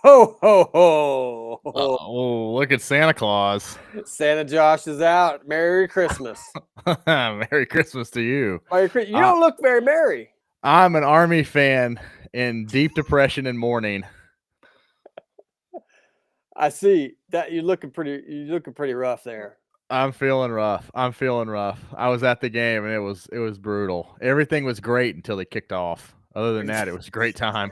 Ho, ho, ho, ho. Oh, look at Santa Claus. Santa Josh is out. Merry Christmas. Merry Christmas to you. You don't look very merry. I'm an Army fan in deep depression and mourning. I see that you're looking pretty rough there. I'm feeling rough. I was at the game and it was brutal. Everything was great until they kicked off. Other than that, it was a great time.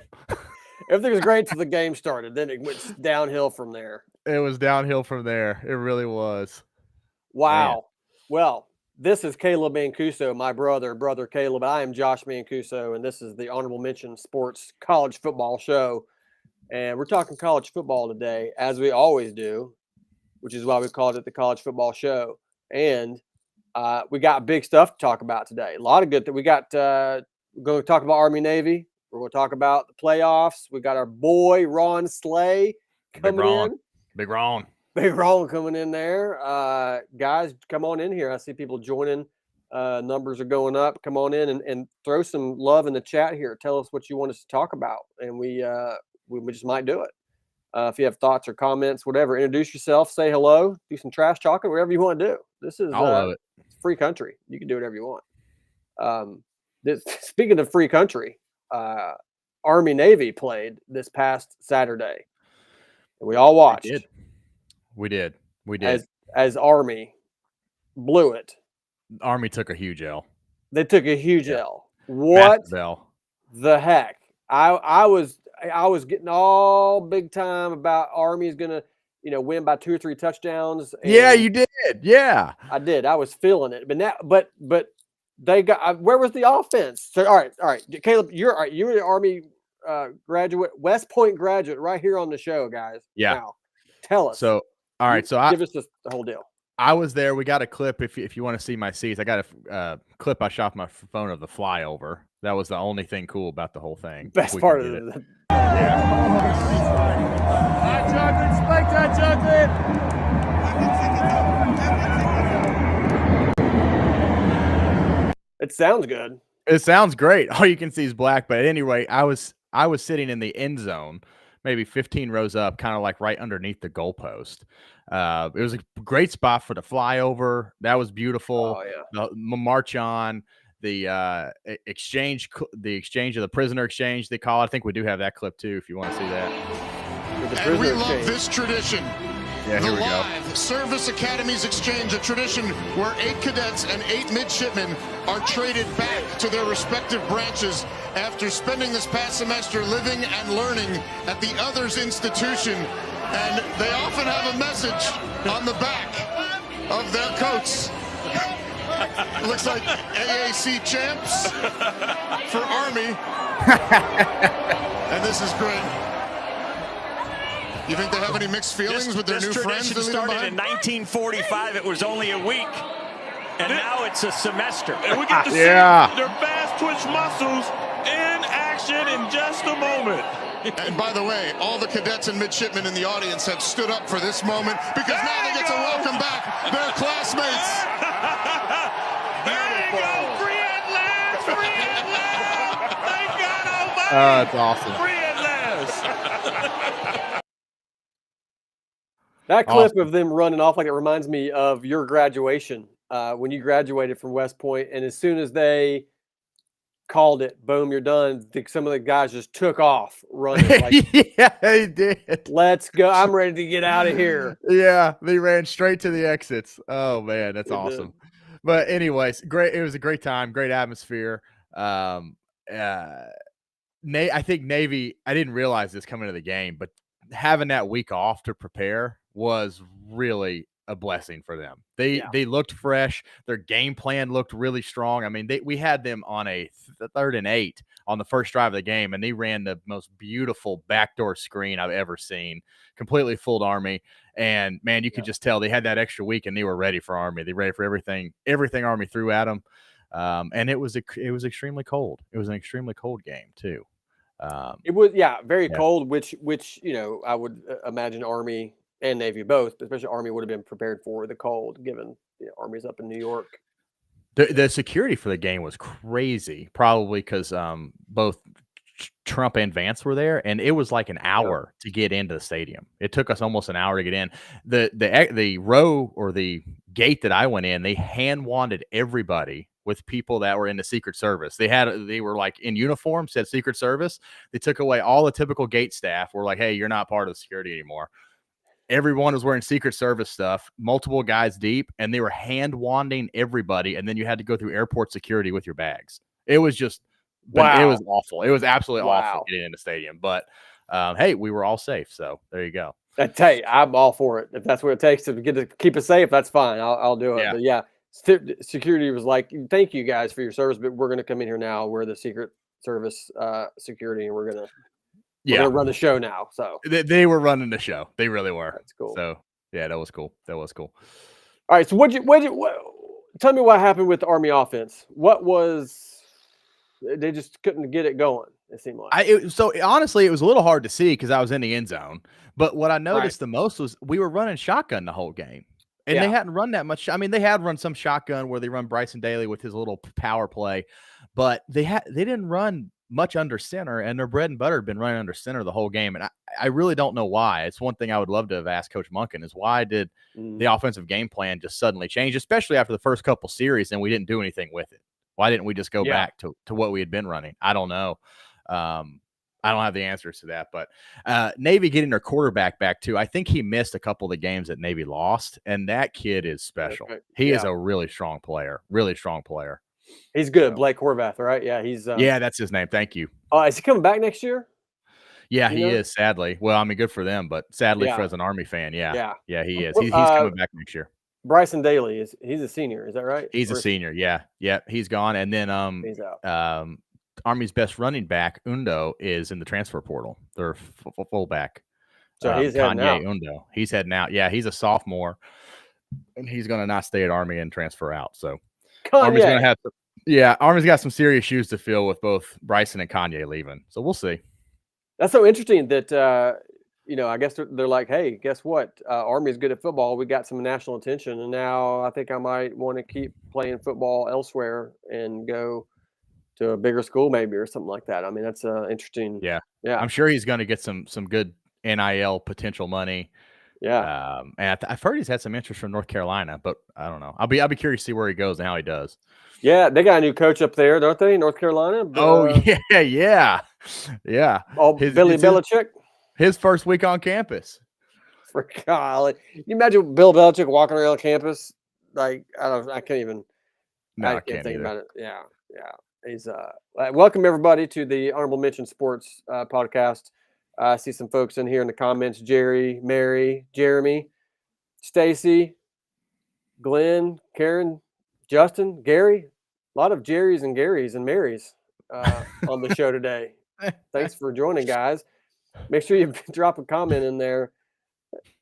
Everything was great till the game started. Then it went downhill from there. It was downhill from there. It really was. Man. Wow. Well, this is Caleb Mancuso, my brother Caleb. I am Josh Mancuso, and this is the Honorable Mention Sports College Football Show. And we're talking college football today, as we always do, which is why we called it the College Football Show. And we got big stuff to talk about today. A lot of good. We got. We're going to talk about Army Navy. We're going to talk about the playoffs. We got our boy Ron Slay coming in. Big Ron. Big Ron coming in there. Guys, come on in here. I see people joining. Numbers are going up. Come on in and throw some love in the chat here. Tell us what you want us to talk about, and we just might do it. If you have thoughts or comments, whatever, introduce yourself, say hello, do some trash talking, whatever you want to do. This is it's free country. You can do whatever you want. Speaking of free country, Army Navy played this past Saturday. And we all watched. We did. As Army blew it. Army took a huge L. They took a huge L. What the heck? I was getting all big time about Army's gonna, win by 2 or 3 touchdowns. Yeah, you did. Yeah, I did. I was feeling it. But they got. Where was the offense? So all right, Caleb, you're an Army graduate, West Point graduate, right here on the show, guys. Yeah. Now, tell us. So all right, give us the whole deal. I was there. We got a clip if you want to see my seats. I got a clip I shot my phone of the flyover. That was the only thing cool about the whole thing. Best part of it. Yeah. Hot chocolate, spiked hot chocolate. It sounds good. It sounds great. All you can see is black. But anyway, I was sitting in the end zone, maybe 15 rows up, kind of like right underneath the goalpost. It was a great spot for the flyover. That was beautiful. Oh, yeah. The march on, the exchange of the prisoner exchange, they call it. I think we do have that clip too, if you want to see that. And we love this tradition. Yeah, here we go. Service Academies Exchange, a tradition where 8 cadets and 8 midshipmen are traded back to their respective branches after spending this past semester living and learning at the other's institution. And they often have a message on the back of their coats. Looks like AAC champs for Army. And this is great. You think they have any mixed feelings with their new friends? This tradition started in 1945. It was only a week. And now it's a semester. And we get to see their fast twitch muscles in action in just a moment. And by the way, all the cadets and midshipmen in the audience have stood up for this moment because now they get to welcome back their classmates. There you go, free at last, free at last. Thank God almighty. That's awesome. Free at last. That clip of them running off, like, it reminds me of your graduation when you graduated from West Point, and as soon as they called it, boom, you're done, some of the guys just took off running. Like, yeah, they did. Let's go. I'm ready to get out of here. Yeah, they ran straight to the exits. Oh, man, that's awesome. But anyways, great. It was a great time, great atmosphere. I think Navy, I didn't realize this coming to the game, but having that week off to prepare was really a blessing for them. They looked fresh. Their game plan looked really strong. I mean, we had them on a 3rd and 8 on the first drive of the game, and they ran the most beautiful backdoor screen I've ever seen. Completely fooled Army, and man, you could just tell they had that extra week and they were ready for Army. They were ready for everything Army threw at them, and it was extremely cold. It was an extremely cold game too. It was very cold, which I would imagine Army and Navy both, but especially Army would have been prepared for the cold, given Army's up in New York. The security for the game was crazy, probably because both Trump and Vance were there, and it was like an hour to get into the stadium. It took us almost an hour to get in. The row or the gate that I went in, they hand wanded everybody with people that were in the Secret Service. They were like in uniform, said Secret Service. They took away all the typical gate staff. Were like, hey, you're not part of the security anymore. Everyone was wearing Secret Service stuff, multiple guys deep, and they were hand wanding everybody. And then you had to go through airport security with your bags. It was just, it was awful. It was absolutely awful getting in the stadium. But hey, we were all safe. So there you go. Hey, I'm all for it. If that's what it takes to keep us safe, that's fine. I'll do it. Yeah. But yeah, security was like, thank you guys for your service, but we're going to come in here now. We're the Secret Service security, and we're going to run the show now. So they were running the show. They really were. That's cool. So yeah, that was cool. That was cool. All right. So tell me what happened with the Army offense. They just couldn't get it going. It seemed like. So honestly, it was a little hard to see because I was in the end zone. But what I noticed the most was we were running shotgun the whole game, and they hadn't run that much. I mean, they had run some shotgun where they run Bryson Daly with his little power play, but they didn't run much under center, and their bread and butter had been running under center the whole game. And I really don't know why. It's one thing I would love to have asked Coach Monken is why did the offensive game plan just suddenly change, especially after the first couple series, and we didn't do anything with it. Why didn't we just go back to what we had been running? I don't know. I don't have the answers to that, but Navy getting their quarterback back too. I think he missed a couple of the games that Navy lost, and that kid is special. Okay. He is a really strong player. Really strong player. He's good, Blake Horvath, right? Yeah, he's. Yeah, that's his name. Thank you. Oh, is he coming back next year? Yeah, he is. Sadly, well, I mean, good for them, but sadly for as an Army fan, he is. He's coming back next year. Bryson Daly he's a senior, is that right? He's a senior, yeah, he's gone, and then he's out. Army's best running back Undo is in the transfer portal. Their fullback, so he's heading out. Undo. He's heading out. Yeah, he's a sophomore, and he's going to not stay at Army and transfer out. So Army's going to have to. Yeah, Army's got some serious shoes to fill with both Bryson and Kanye leaving. So we'll see. That's so interesting that I guess they're like, hey, guess what? Army's good at football. We got some national attention, and now I think I might want to keep playing football elsewhere and go to a bigger school maybe or something like that. I mean, that's interesting. Yeah. I'm sure he's going to get some good NIL potential money. Yeah. And I've heard he's had some interest from North Carolina, but I don't know. I'll be curious to see where he goes and how he does. Yeah, they got a new coach up there, don't they? North Carolina. Yeah. Oh, Billy Belichick. His first week on campus. For golly, you imagine Bill Belichick walking around campus? Like I can't even. No, I can't think about it. Yeah. He's welcome everybody to the Honorable Mention Sports podcast. I see some folks in here in the comments: Jerry, Mary, Jeremy, Stacy, Glenn, Karen, Justin, Gary. A lot of Jerrys and Garys and Marys on the show today. Thanks for joining, guys. Make sure you drop a comment in there.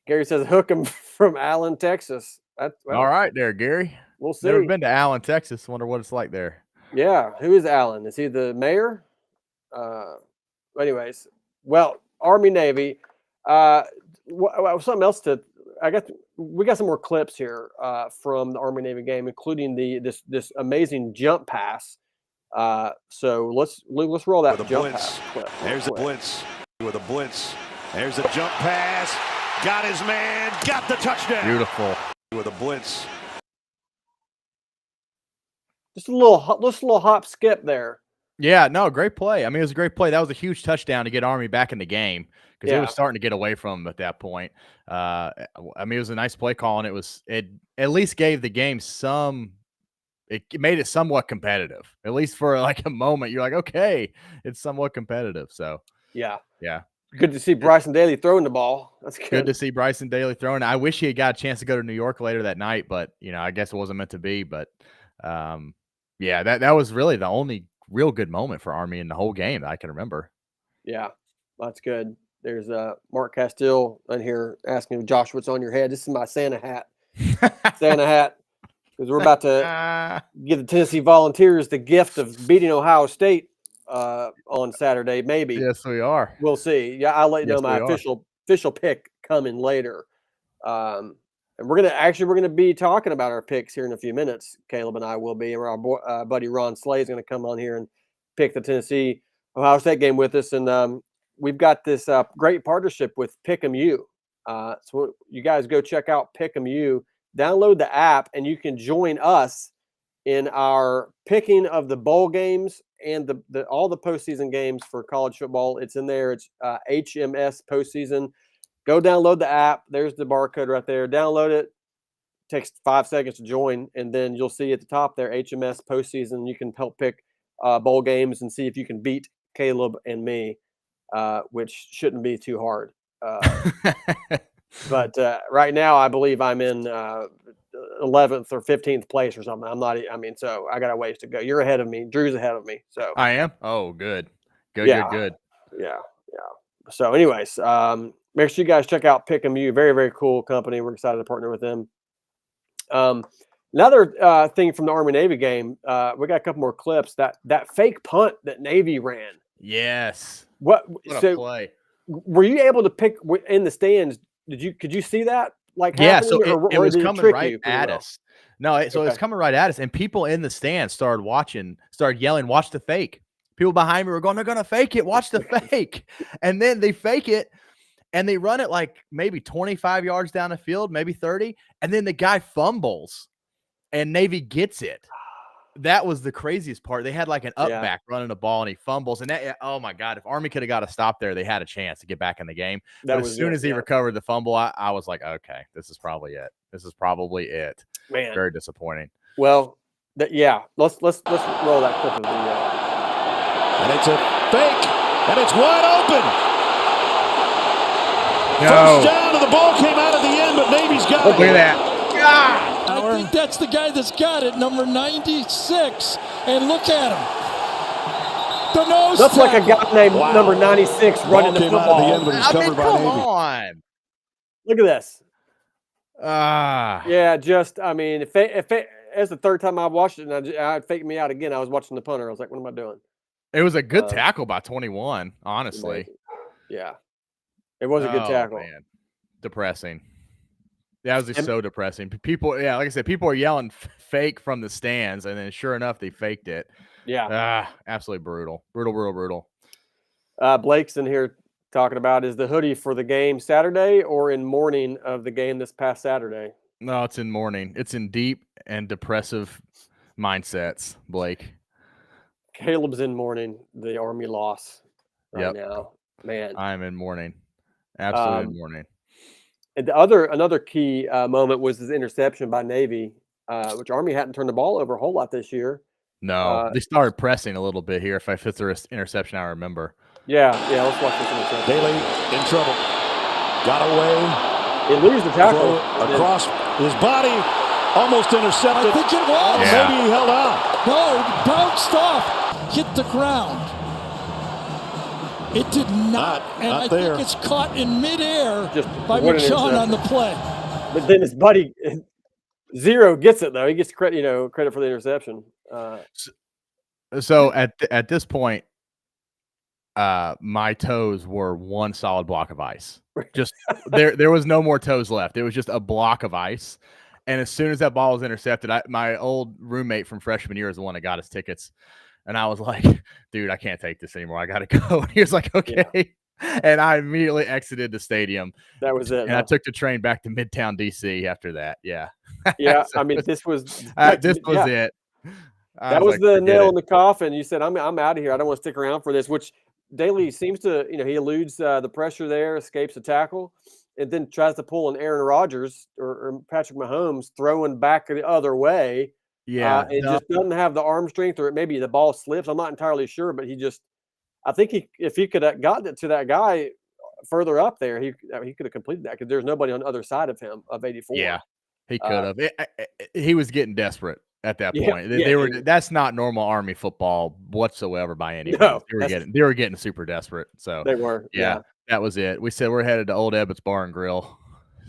Gary says, "Hook 'em from Allen, Texas." All right, there, Gary. We'll see. Never been to Allen, Texas. Wonder what it's like there. Yeah, who is Allen? Is he the mayor? Anyways, well, Army Navy. Something else we got some more clips here from the Army Navy game, including this amazing jump pass. So let's roll that jump pass clip. There's a blitz with a blitz. There's a jump pass. Got his man. Got the touchdown. Beautiful. With a blitz. Just a little hop skip there. Yeah, no, great play. I mean, it was a great play. That was a huge touchdown to get Army back in the game because it was starting to get away from them at that point. I mean, it was a nice play call, and it at least gave the game it made it somewhat competitive. At least for like a moment, you're like, okay, it's somewhat competitive. So yeah. Good to see Bryson Daly throwing the ball. That's good. Good to see Bryson Daly throwing. I wish he had got a chance to go to New York later that night, but I guess it wasn't meant to be. But yeah, that was really the only real good moment for Army in the whole game that I can remember. Yeah, that's good. There's Mark Castile in here asking Josh, what's on your head? This is my Santa hat. Santa hat. Because we're about to give the Tennessee Volunteers the gift of beating Ohio State on Saturday, maybe. Yes, we are. We'll see. Yeah, I'll let you know my official pick coming later. And we're gonna be talking about our picks here in a few minutes. Caleb and I will be, and our buddy Ron Slay is going to come on here and pick the Tennessee Ohio State game with us, and we've got this great partnership with Pick'em U. So you guys go check out Pick'em U. Download the app, and you can join us in our picking of the bowl games and the all the postseason games for college football. It's in there. It's HMS postseason. Go download the app. There's the barcode right there. Download it. Takes 5 seconds to join, and then you'll see at the top there HMS postseason. You can help pick bowl games and see if you can beat Caleb and me, which shouldn't be too hard. But right now, I believe I'm in 11th or 15th place or something. I'm not. I mean, so I got a ways to go. You're ahead of me. Drew's ahead of me. So I am. Oh, good. Good. Yeah. So, anyways, make sure you guys check out Pick'em U. Very, very cool company. We're excited to partner with them. Another thing from the Army-Navy game, we got a couple more clips. That fake punt that Navy ran. Yes. What a play. Were you able to pick in the stands? Could you see that? Like, yeah, so it was did coming right at us. No, so it's coming right at us, and people in the stands started yelling, "Watch the fake!" People behind me were going, "They're going to fake it! Watch the fake!" And then they fake it, and they run it like maybe 25 yards down the field, maybe 30, and then the guy fumbles, and Navy gets it. That was the craziest part. They had like an up back running the ball, and he fumbles. And that, oh my God, if Army could have got a stop there, they had a chance to get back in the game. But as soon as he recovered the fumble, I was like, okay, this is probably it. This is probably it. Man, very disappointing. Well, let's roll that clip of the. And it's a fake, and it's wide open. No. First down, and the ball came out at the end, but Navy's got it. Look at that. God. I think that's the guy that's got it, number 96. And look at him. The nose looks like a guy named number 96 running the football. At the end, but he's covered by Navy. Come on. Look at this. Yeah, just, I mean, if it's the third time I watched it, and it faked me out again. I was watching the punter. I was like, what am I doing? It was a good tackle by 21, honestly. Yeah. It was a good tackle. Man. Depressing. That was just so depressing. People, like I said, people are yelling fake from the stands, and then sure enough, they faked it. Yeah. Absolutely brutal. Brutal. Blake's in here talking about, is the hoodie for the game Saturday or in morning of the game this past Saturday? No, it's in morning. It's in deep and depressive mindsets, Blake. Caleb's in mourning the Army loss right now. Man, I'm in mourning. Absolutely in mourning. And another key moment was his interception by Navy, which Army hadn't turned the ball over a whole lot this year. No, they started pressing a little bit here. If I fit the interception, I remember. Yeah. Let's watch this interception. Daly in trouble. Got away. He loses the tackle across his body. Almost intercepted. I think it was. Maybe he held on. No, bounced off. Hit the ground. It did not. And I think it's caught in midair by McShawn on the play. But then his buddy Zero gets it though. He gets credit for the interception. So at this point, my toes were one solid block of ice. Just there was no more toes left. It was just a block of ice. And as soon as that ball was intercepted, my old roommate from freshman year is the one that got us tickets. And I was like, dude, I can't take this anymore. I got to go. And he was like, okay. Yeah. And I immediately exited the stadium. That was it. And I took the train back to Midtown, DC after that. Yeah. Yeah. I mean, this was it. That was the nail in the coffin. You said, I'm out of here. I don't want to stick around for this, which Daly seems to, he eludes the pressure there, escapes a tackle, and then tries to pull an Aaron Rodgers or Patrick Mahomes throwing back the other way. Yeah. It just doesn't have the arm strength, or maybe the ball slips. I'm not entirely sure, but I think if he could have gotten it to that guy further up there, he could have completed that because there's nobody on the other side of him of 84. Yeah, he could have. He was getting desperate at that point. That's not normal Army football whatsoever by any means. No, they were getting super desperate. So they were. Yeah. That was it. We said we're headed to Old Ebbett's Bar and Grill.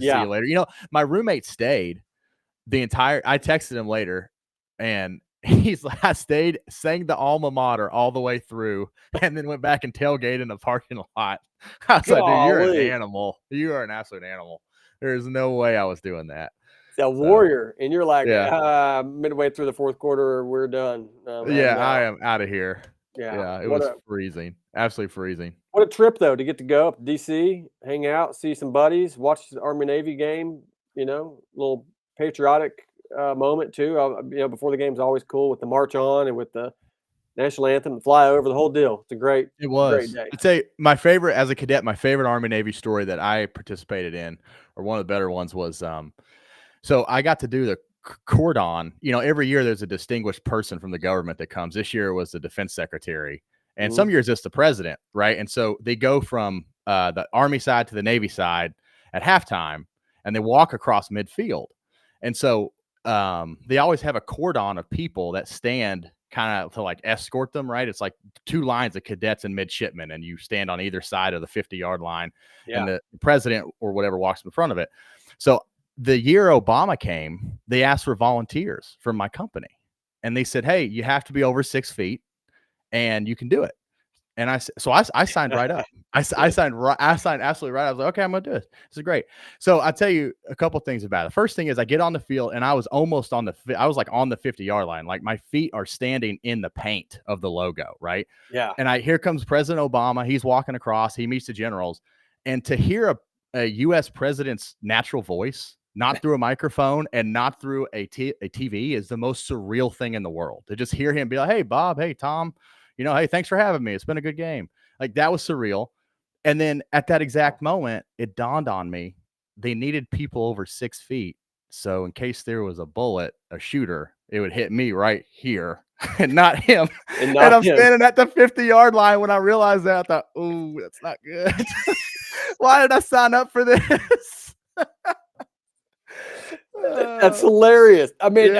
Yeah. See you later. My roommate stayed I texted him later, and he's like, I stayed, sang the alma mater all the way through, and then went back and tailgated in the parking lot. I was like, dude, you're an animal. You are an absolute animal. There's no way I was doing that. It's a warrior, and you're like, midway through the fourth quarter, we're done. I am out of here. Yeah, it was freezing. Absolutely freezing. What a trip, though, to get to go up to D.C., hang out, see some buddies, watch the Army-Navy game, little patriotic moment, too. Before the game's always cool with the march on and with the national anthem, the flyover, the whole deal. It's a great day. I'd say my favorite as a cadet, my favorite Army-Navy story that I participated in, or one of the better ones was, so I got to do the cordon. Every year there's a distinguished person from the government that comes. This year it was the defense secretary. And some years it's the president, right? And so they go from the Army side to the Navy side at halftime, and they walk across midfield. And so they always have a cordon of people that stand kind of to like escort them, right? It's like two lines of cadets and midshipmen, and you stand on either side of the 50-yard line, and the president or whatever walks in front of it. So the year Obama came, they asked for volunteers from my company, and they said, "Hey, you have to be over 6 feet, and you can do it." And I signed right up. I signed absolutely right. I was like, okay, I'm going to do this. This is great. So I'll tell you a couple things about it. First thing is I get on the field, and I was almost I was like on the 50-yard line. Like my feet are standing in the paint of the logo, right? Yeah. And here comes President Obama. He's walking across. He meets the generals. And to hear a U.S. president's natural voice, not through a microphone and not through a TV, is the most surreal thing in the world. To just hear him be like, "Hey, Bob. Hey, Tom. Hey, thanks for having me. It's been a good game." Like, that was surreal. And then at that exact moment, it dawned on me, they needed people over 6 feet. So in case there was a bullet, a shooter, it would hit me right here and not him. And I'm standing at the 50-yard line. When I realized that, I thought, "Ooh, that's not good." Why did I sign up for this? That's hilarious. I mean,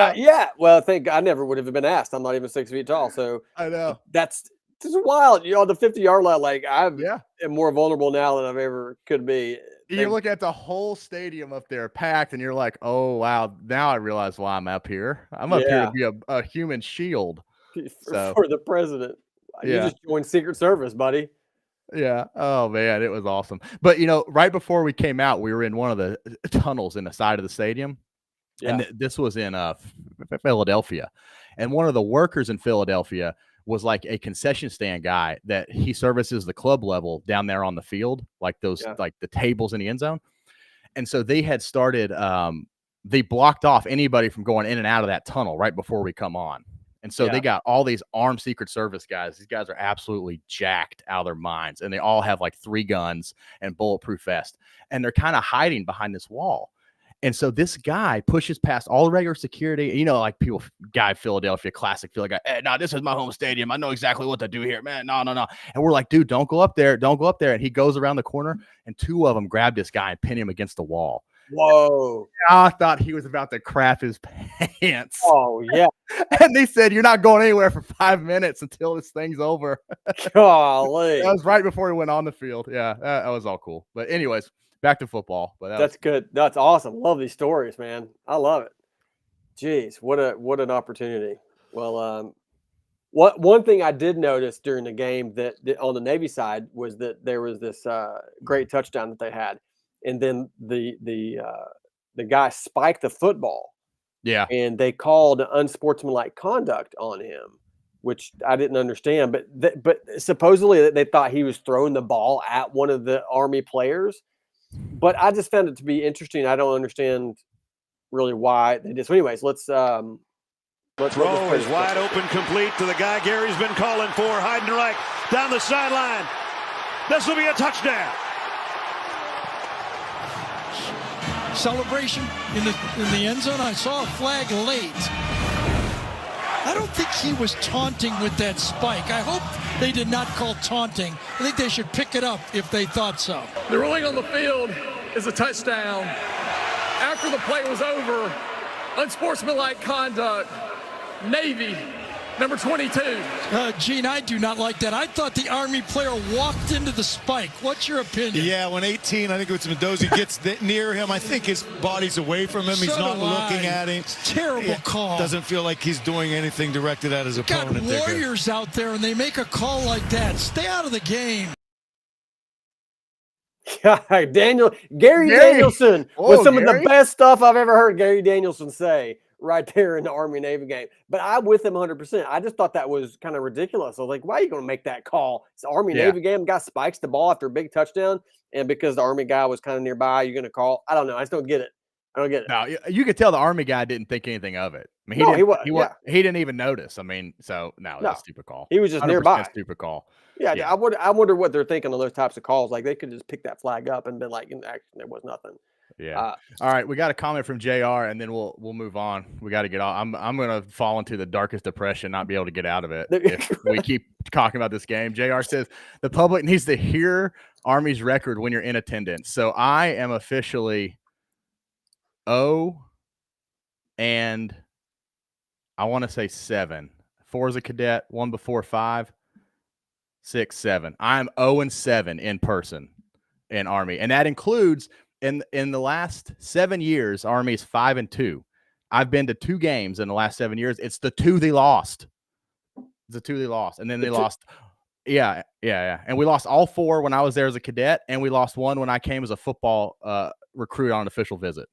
well, I never would have been asked. I'm not even 6 feet tall. So I know that's just wild. On the 50-yard line, like I am more vulnerable now than I've ever could be. You look at the whole stadium up there packed, and you're like, "Oh, wow. Now I realize why I'm up here. I'm up here to be a human shield for the president." You just joined Secret Service, buddy. Yeah. Oh, man, it was awesome. But, right before we came out, we were in one of the tunnels in the side of the stadium. Yeah. And this was in Philadelphia. And one of the workers in Philadelphia was like a concession stand guy that he services the club level down there on the field, like those, like the tables in the end zone. And so they had started, they blocked off anybody from going in and out of that tunnel right before we come on. And so they got all these armed Secret Service guys. These guys are absolutely jacked out of their minds. And they all have like 3 guns and bulletproof vests. And they're kind of hiding behind this wall. And so this guy pushes past all the regular security. Like Philadelphia, classic Philly guy. "Hey, no, this is my home stadium. I know exactly what to do here, man. No. And we're like, "Dude, don't go up there. Don't go up there." And he goes around the corner, and 2 of them grab this guy and pin him against the wall. Whoa. I thought he was about to crap his pants. Oh, yeah. And they said, "You're not going anywhere for 5 minutes until this thing's over." Golly. That was right before he went on the field. Yeah, that was all cool. But anyways, back to football. But that's good. That's awesome. Love these stories, man. I love it. Jeez, what an opportunity. Well, one thing I did notice during the game that on the Navy side was that there was this great touchdown that they had, and then the guy spiked the football. Yeah, and they called unsportsmanlike conduct on him, which I didn't understand. But supposedly they thought he was throwing the ball at one of the Army players. But I just found it to be interesting. I don't understand really why they did. So, anyways, let's throw is wide open, complete to the guy Gary's been calling for. Heidenreich down the sideline. This will be a touchdown. Celebration in the end zone. I saw a flag late. I don't think he was taunting with that spike. I hope they did not call taunting. I think they should pick it up if they thought so. The ruling on the field is a touchdown. After the play was over, unsportsmanlike conduct, Navy, number 22. Gene, I do not like that. I thought the Army player walked into the spike. What's your opinion? Yeah, when 18, I think it's Mendoza gets near him, I think his body's away from him. He's not looking at him. It's a terrible call. Doesn't feel like he's doing anything directed at his opponent. Got warriors out there, and they make a call like that. Stay out of the game. Gary Danielson was some of the best stuff I've ever heard Gary Danielson say. right there in the Army Navy game. But I'm with him 100%. I just thought that was kind of ridiculous. I was like, why are you going to make that call? It's the Army Navy game. Guy spikes the ball after a big touchdown, and because the Army guy was kind of nearby, you're going to call? I don't know. I just don't get it. I don't get it. No, you could tell the Army guy didn't think anything of it. I mean, he didn't even notice. I mean, so no, that's a stupid call. He was just nearby. Stupid call. Yeah, I wonder what they're thinking on those types of calls. Like they could just pick that flag up and been like, in action, there was nothing. Yeah. All right, we got a comment from JR, and then we'll move on. We got to get off. I'm gonna fall into the darkest depression, not be able to get out of it if we keep talking about this game. JR says the public needs to hear Army's record when you're in attendance. So I am officially 0 and I want to say 7. 4 as a cadet, 1 before 5, 6, 7. I'm 0 and 7 in person in Army, and that includes in the last 7 years, Army's 5 and 2. I've been to 2 games in the last 7 years. It's the 2 they lost. It's the 2 they lost, and then they lost. Yeah. And we lost all 4 when I was there as a cadet, and we lost 1 when I came as a football recruit on an official visit.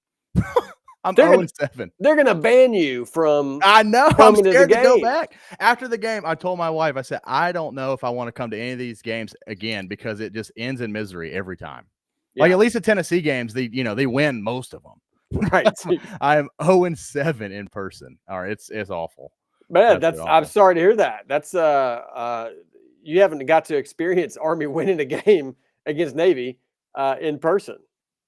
I'm 0 and 7. They're gonna ban you from. I know. I'm scared to go back. After the game, I told my wife, I said, I don't know if I want to come to any of these games again because it just ends in misery every time. Yeah. Like at least the Tennessee games, they win most of them. Right. I am 0 and 7 in person. All right, it's awful. Man, I'm sorry to hear that. That's you haven't got to experience Army winning a game against Navy in person.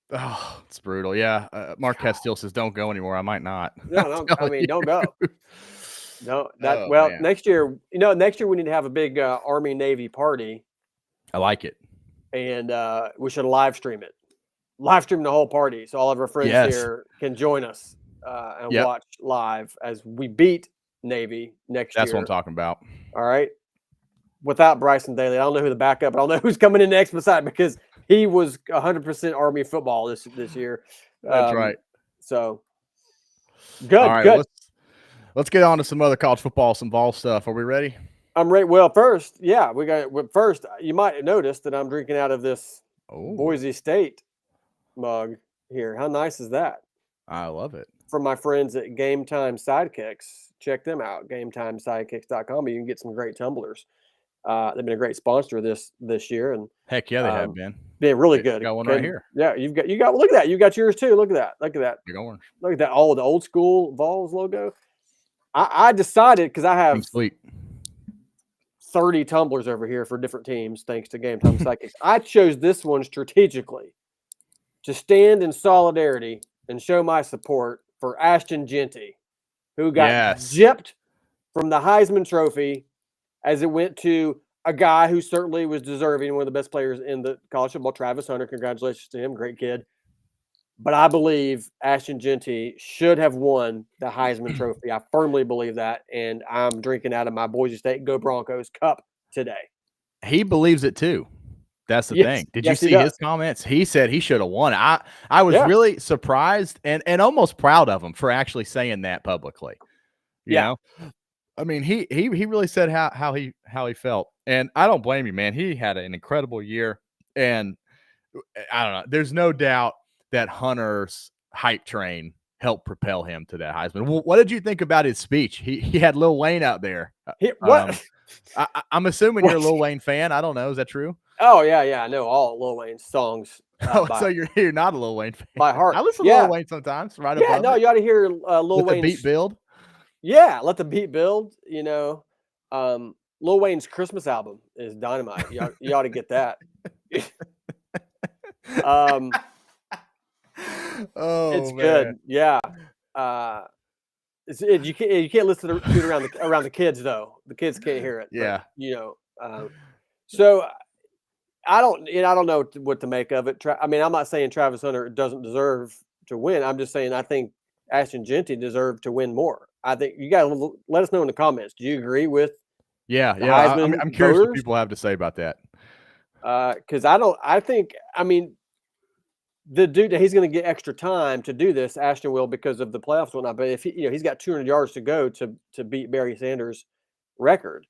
Oh, it's brutal. Yeah. Marquette still says don't go anymore. I might not. No, I mean, don't go. No, man. Next year we need to have a big Army Navy party. I like it. And we should live stream it. Live stream the whole party. So all of our friends here can join us and watch live as we beat Navy next year. That's what I'm talking about. All right. Without Bryson Daly. I don't know who the backup, but I don't know who's coming in next beside because he was 100% Army football this year. That's right. So good. All right, good. Let's get on to some other college football, some ball stuff. Are we ready? I'm ready. Well, first, you might have noticed that I'm drinking out of this Boise State mug here. How nice is that? I love it. From my friends at Game Time Sidekicks. Check them out, GameTimeSidekicks.com. You can get some great tumblers. They've been a great sponsor this year, and heck yeah, they have been. Been really good. Got one right here. Yeah, you got. Look at that. You got yours too. Look at that. Big orange. Look at that. Oh, the old school Vols logo. I decided because I have 30 tumblers over here for different teams, thanks to Game Time Sidekicks. I chose this one strategically to stand in solidarity and show my support for Ashton Genty, who got gypped from the Heisman Trophy as it went to a guy who certainly was deserving, one of the best players in the college football, Travis Hunter. Congratulations to him. Great kid. But I believe Ashton Genty should have won the Heisman Trophy. I firmly believe that, and I'm drinking out of my Boise State Go Broncos cup today. He believes it too. That's the thing. Did you see his comments? He said he should have won. I was really surprised and almost proud of him for actually saying that publicly. You know? I mean, he really said how he felt, and I don't blame you, man. He had an incredible year, and I don't know. There's no doubt that Hunter's hype train helped propel him to that Heisman. What did you think about his speech? He had Lil Wayne out there. What? I'm assuming you're a Lil Wayne fan. I don't know. Is that true? Oh yeah. I know all Lil Wayne's songs. So you're not a Lil Wayne fan by heart. I listen to Lil Wayne sometimes. Right? Yeah. No, you ought to hear Lil Wayne's beat build. Yeah, let the beat build. You know, Lil Wayne's Christmas album is dynamite. You ought to get that. It's man. good. Yeah. You can't listen to it around the kids though. The kids can't hear it. Yeah. But, so I don't know what to make of it. I mean, I'm not saying Travis Hunter doesn't deserve to win. I'm just saying I think Ashton Genty deserved to win more. I think you got to let us know in the comments. Do you agree with? Yeah. I'm curious what people have to say about that. Because I mean, the dude, he's going to get extra time to do this. Ashton will because of the playoffs and whatnot. But if he's got 200 yards to go to beat Barry Sanders' record,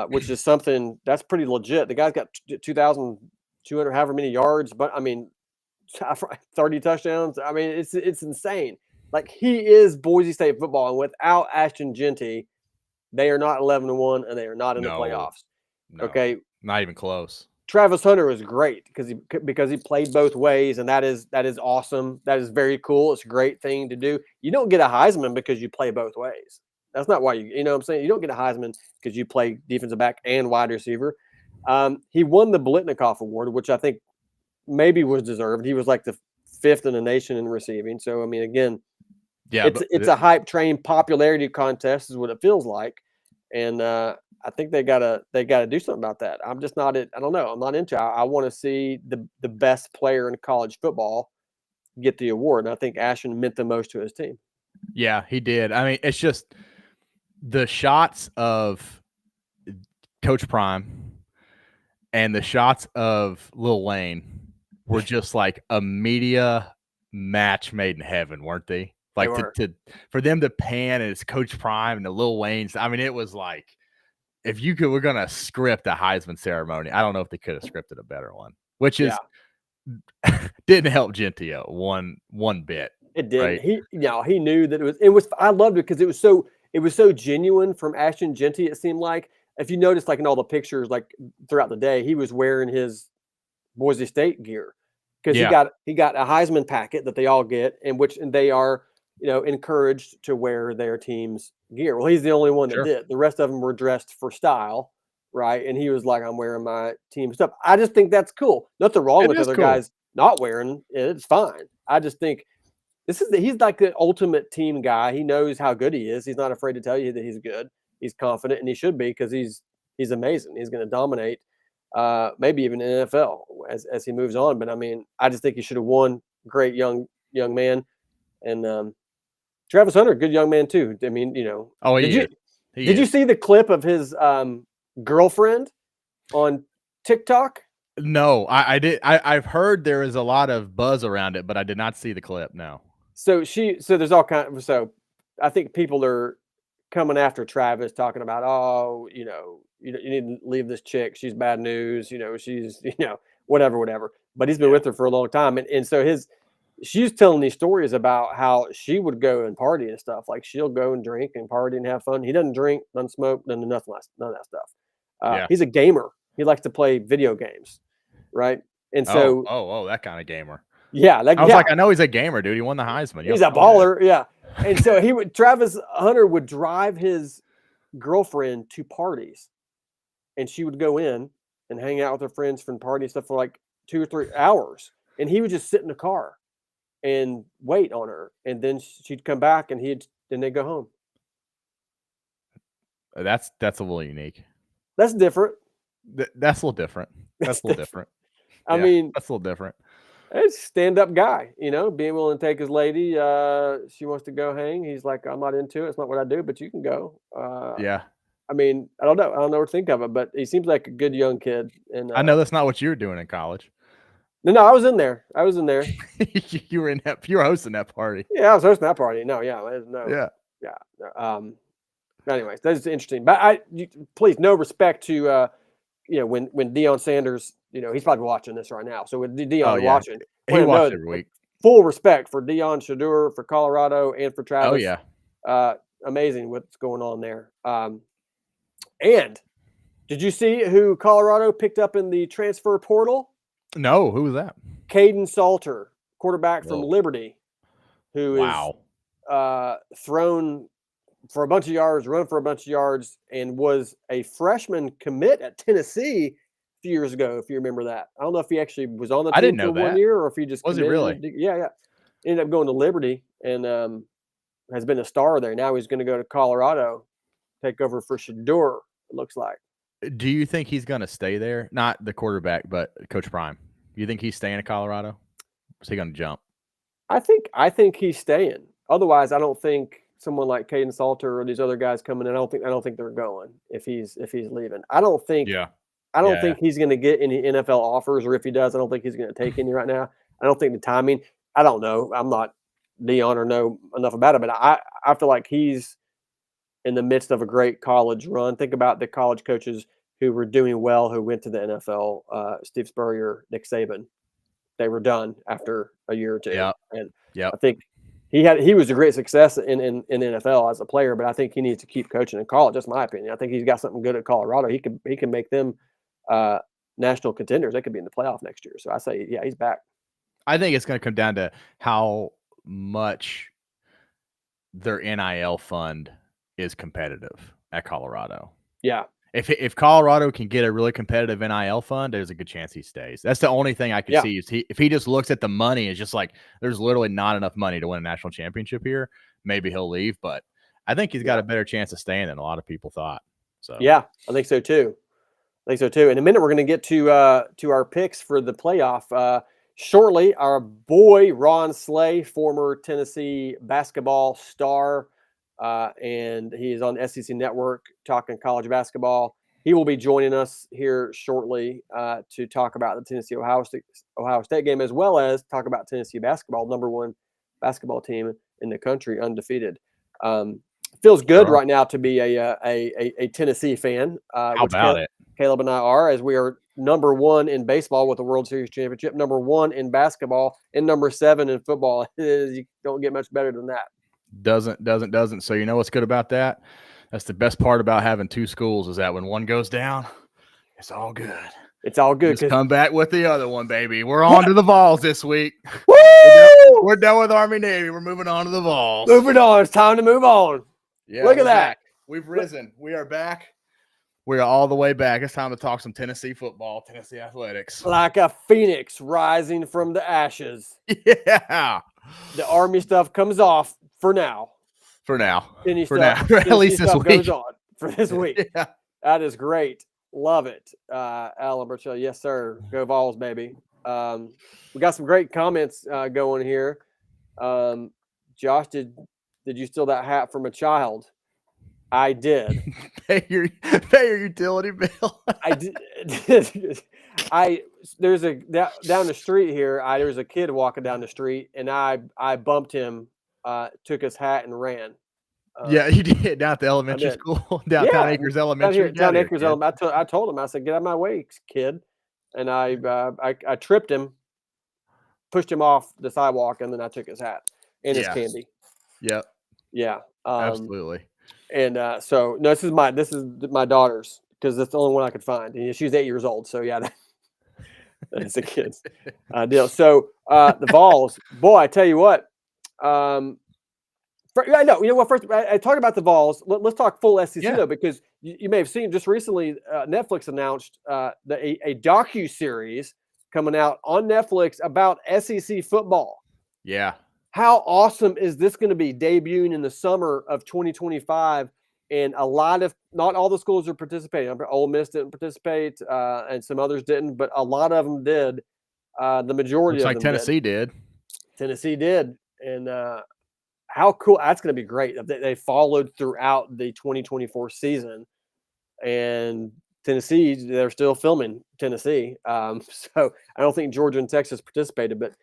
which is something that's pretty legit. The guy's got 2,200, however many yards, but I mean, 30 touchdowns. I mean, it's insane. Like he is Boise State football, and without Ashton Jeanty, they are not 11-1, and they are not in the playoffs. No, okay, not even close. Travis Hunter is great because he played both ways, and that is awesome. That is very cool. It's a great thing to do. You don't get a Heisman because you play both ways. That's not why you know what I'm saying? You don't get a Heisman because you play defensive back and wide receiver. He won the Blitnikoff Award, which I think maybe was deserved. He was like the 5th in the nation in receiving. So I mean, again, yeah, it's a hype train popularity contest is what it feels like, and I think they gotta do something about that. I'm just not I don't know. I'm not into it. I want to see the best player in college football get the award, and I think Ashton meant the most to his team. Yeah, he did. I mean, it's just the shots of Coach Prime and the shots of Lil Wayne were just like a media match made in heaven, weren't they? Like for them to pan and it's Coach Prime and the Lil Waynes. I mean, it was like if we're gonna script a Heisman ceremony. I don't know if they could have scripted a better one, which is didn't help Gentio one bit. It didn't. Right? He knew that it was. I loved it because it was so genuine from Ashton Jeanty. It seemed like if you notice, like in all the pictures, like throughout the day, he was wearing his Boise State gear because he got a Heisman packet that they all get, and they are encouraged to wear their team's gear. Well, he's the only one that did. The rest of them were dressed for style, right? And he was like, "I'm wearing my team stuff." I just think that's cool. Nothing wrong with other guys not wearing it. It's fine. I just think he's like the ultimate team guy. He knows how good he is. He's not afraid to tell you that he's good. He's confident, and he should be because he's amazing. He's going to dominate, maybe even in NFL as he moves on. But I mean, I just think he should have won. Great young man, and Travis Hunter, good young man too. I mean, Oh, did you see the clip of his girlfriend on TikTok? No, I did. I've heard there is a lot of buzz around it, but I did not see the clip. No. So there's all kind of, so I think people are coming after Travis talking about, oh, you need to leave this chick. She's bad news. She's, whatever. But he's been with her for a long time. And so she's telling these stories about how she would go and party and stuff. Like she'll go and drink and party and have fun. He doesn't drink, doesn't smoke, doesn't do none of that stuff. He's a gamer. He likes to play video games. Right. And so, that kind of gamer. Yeah, I was like, I know he's a gamer, dude. He won the Heisman. He's a baller, yeah. And so Travis Hunter would drive his girlfriend to parties, and she would go in and hang out with her friends from party stuff for like 2 or 3 hours, and he would just sit in the car and wait on her, and then she'd come back, and then they'd go home. That's a little unique. That's different. That's a little different. That's a little different. I mean, that's a little different. It's stand-up guy, being willing to take his lady. She wants to go hang. He's like, I'm not into it. It's not what I do, but you can go. Yeah. I mean, I don't know. I don't know what to think of it, but he seems like a good young kid. And I know that's not what you were doing in college. No, I was in there. You were you were hosting that party. Yeah, I was hosting that party. No. Anyways, that's interesting. But please, no respect to when Deion Sanders. He's probably watching this right now. So with Deion watching, he watches every week. Full respect for Deion Shadur, for Colorado, and for Travis. Oh yeah, amazing what's going on there. And did you see who Colorado picked up in the transfer portal? No, who was that? Caden Salter, quarterback from Liberty, who is thrown for a bunch of yards, run for a bunch of yards, and was a freshman commit at Tennessee few years ago, if you remember that. I don't know if he actually was on the team for 1 year or if he just was. He really? Yeah. Ended up going to Liberty and has been a star there. Now he's going to go to Colorado, take over for Shadur, it looks like. Do you think he's going to stay there? Not the quarterback, but Coach Prime. You think he's staying in Colorado? Or is he going to jump? I think he's staying. Otherwise, I don't think someone like Caden Salter or these other guys coming in, I don't think they're going if he's leaving. I don't think he's going to get any NFL offers, or if he does, I don't think he's going to take any right now. I don't think the timing. I don't know. I'm not Deion or know enough about it, but I feel like he's in the midst of a great college run. Think about the college coaches who were doing well, who went to the NFL. Steve Spurrier, Nick Saban. They were done after a year or two. Yeah. And I think he was a great success in NFL as a player, but I think he needs to keep coaching in college. That's my opinion. I think he's got something good at Colorado. He can make them national contenders. They could be in the playoff next year. So I say, yeah, he's back. I think it's going to come down to how much their NIL fund is competitive at Colorado. Yeah. If Colorado can get a really competitive NIL fund, there's a good chance he stays. That's the only thing I could see is if he just looks at the money, it's just like there's literally not enough money to win a national championship here. Maybe he'll leave, but I think he's got a better chance of staying than a lot of people thought. So yeah, I think so too. In a minute, we're going to get to our picks for the playoff. Shortly, our boy Ron Slay, former Tennessee basketball star, and he is on the SEC Network talking college basketball. He will be joining us here shortly to talk about the Tennessee Ohio State game, as well as talk about Tennessee basketball, #1 basketball team in the country, undefeated. Feels good right now to be a Tennessee fan. How about it? Caleb and I are, as we are #1 in baseball with the World Series championship, #1 in basketball, and #7 in football. You don't get much better than that. Doesn't. So you know what's good about that? That's the best part about having two schools is that when one goes down, it's all good. It's all good. Just come back with the other one, baby. We're on to the Vols this week. Woo! We're done with Army Navy. We're moving on to the Vols. Moving on. It's time to move on. Yeah, look at that. Back. We've risen. We are back. We are all the way back. It's time to talk some Tennessee football, Tennessee athletics. Like a phoenix rising from the ashes. Yeah. The Army stuff comes off for now. For now. At least this week. Goes on for this week. Yeah. That is great. Love it. Alan Burchell. Yes, sir. Go Vols, baby. We got some great comments going here. Josh, did you steal that hat from a child? I did. Pay your utility bill. I did. There's down the street here. There was a kid walking down the street, and I bumped him, took his hat, and ran. Yeah, you did down at the elementary school, downtown Acres Elementary. Down Acres Elementary. I told him, I said, "Get out of my way, kid," and I tripped him, pushed him off the sidewalk, and then I took his hat and his candy. Yep. Yeah. Absolutely. And so no, this is my daughter's because that's the only one I could find. And she's 8 years old, so yeah, that's the kid's deal. So the Vols, boy, I tell you what. I know. You know what? First, I talked about the Vols. Let's talk full SEC though, because you may have seen just recently. Netflix announced a docu-series coming out on Netflix about SEC football. Yeah. How awesome is this going to be? Debuting in the summer of 2025, and not all the schools are participating. Ole Miss didn't participate, and some others didn't, but a lot of them did. The majority of them Tennessee did. Tennessee did, and how cool! That's going to be great. They followed throughout the 2024 season, and Tennessee, they're still filming Tennessee. So I don't think Georgia and Texas participated, but.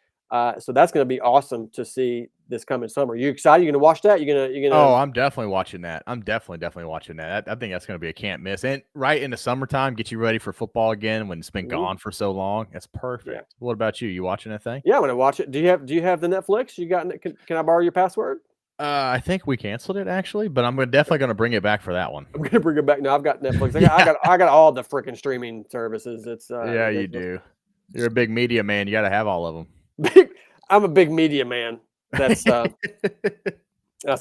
So that's going to be awesome to see this coming summer. You excited? You going to watch that? You gonna? Oh, I'm definitely watching that. I'm definitely watching that. I think that's going to be a can't miss. And right in the summertime, get you ready for football again when it's been gone for so long. That's perfect. Yeah. What about you? You watching that thing? Yeah, I'm going to watch it. Do you have the Netflix? You got? Can I borrow your password? I think we canceled it actually, but I'm definitely going to bring it back for that one. I'm going to bring it back. No, I've got Netflix. I got all the freaking streaming services. It's yeah, you do. You're a big media man. You got to have all of them. I'm a big media man. That's what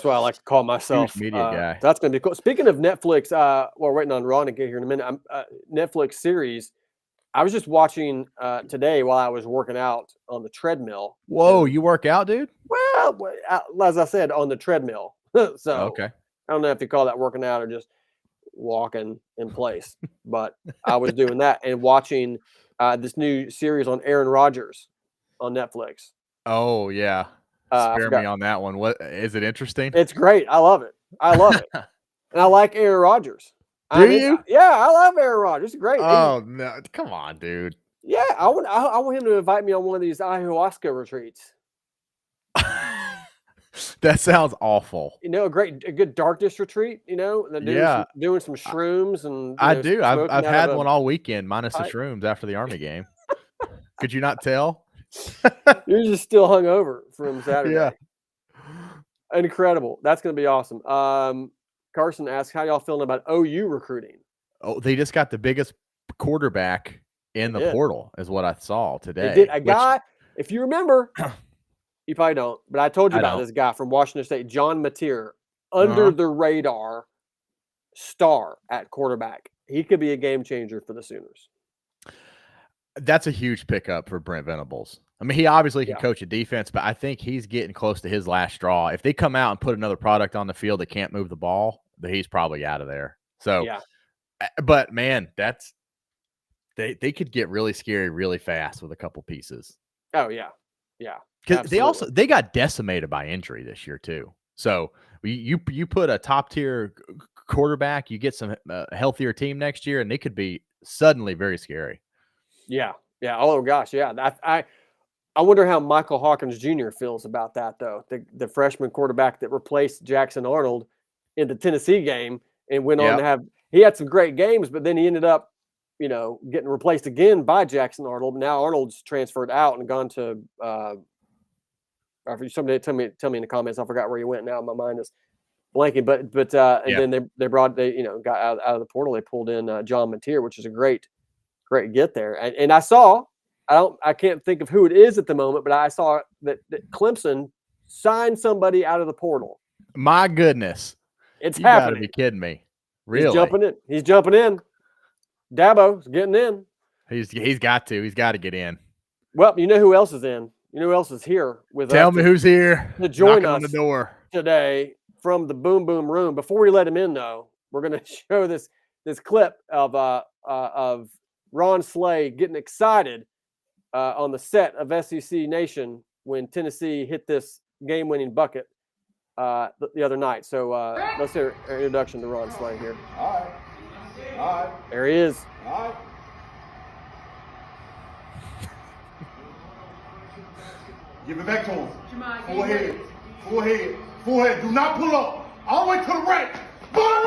I like to call myself. Huge media guy. That's going to be cool. Speaking of Netflix, we're waiting on Ron to get here in a minute. Netflix series. I was just watching today while I was working out on the treadmill. Whoa, you work out, dude? Well, as I said, on the treadmill. So okay. I don't know if you call that working out or just walking in place, but I was doing that and watching this new series on Aaron Rodgers on Netflix. Oh yeah, spare me on that one. What is it? Interesting? It's great. I love it. And I like Aaron Rodgers. Do you? Yeah, I love Aaron Rodgers. It's great. Oh no, come on, dude. Yeah, I want him to invite me on one of these ayahuasca retreats. That sounds awful. You know, a good darkness retreat. You know, and doing some shrooms and. I do. I've had one all weekend, minus the shrooms after the Army game. Could you not tell? You're just still hungover from Saturday. Yeah. Incredible. That's going to be awesome. Carson asks, how y'all feeling about OU recruiting? Oh, they just got the biggest quarterback in the portal is what I saw today. They did. A guy, if you remember, you probably don't, but I told you about this guy from Washington State, John Mateer, under the radar star at quarterback. He could be a game changer for the Sooners. That's a huge pickup for Brent Venables. I mean, he obviously can coach a defense, but I think he's getting close to his last straw. If they come out and put another product on the field that can't move the ball, then he's probably out of there. So, but man, they could get really scary really fast with a couple pieces. Oh yeah, yeah. Because they got decimated by injury this year too. So you put a top tier quarterback, you get some healthier team next year, and they could be suddenly very scary. Yeah, yeah. Oh gosh, yeah. I wonder how Michael Hawkins Jr. feels about that though. The freshman quarterback that replaced Jackson Arnold in the Tennessee game and went on to have. He had some great games, but then he ended up, getting replaced again by Jackson Arnold. Now Arnold's transferred out and gone to. Somebody tell me in the comments. I forgot where he went. Now my mind is blanking. But then they got out of the portal. They pulled in John Mateer, which is a great get there. And I saw. I can't think of who it is at the moment, but I saw that Clemson signed somebody out of the portal. My goodness, it's happening! You gotta be kidding me! Really? He's jumping in. Dabo's getting in. He's got to get in. Well, you know who else is in? You know who else is here with us? Tell me who's here to join us on the door today from the Boom Boom Room. Before we let him in, though, we're going to show this clip of Ron Slay getting excited on the set of SEC Nation when Tennessee hit this game-winning bucket the other night. So let's hear an introduction to Ron Slay here. All right. There he is. All right. Give it back to him. Full head. Do not pull up. All the way to the right. Put on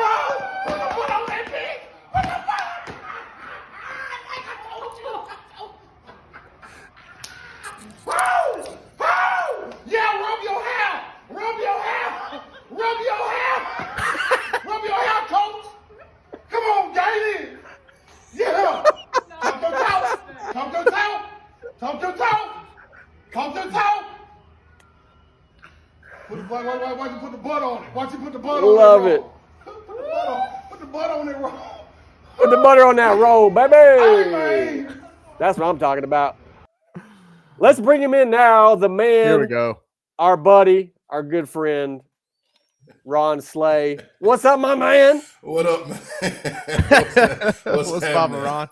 that big. Yeah, rub your hair. Rub your hair, coach. Come on, get in. Yeah. Talk your talk. Why'd you put the butt on it? Why'd you put the butt on it? Love it. Put the butt on it, roll. Put the butter on that roll, baby. That's what I'm talking about. Let's bring him in now. The man. Here we go. Our buddy, our good friend, Ron Slay. What's up, my man? What up, man? What's Papa Ron?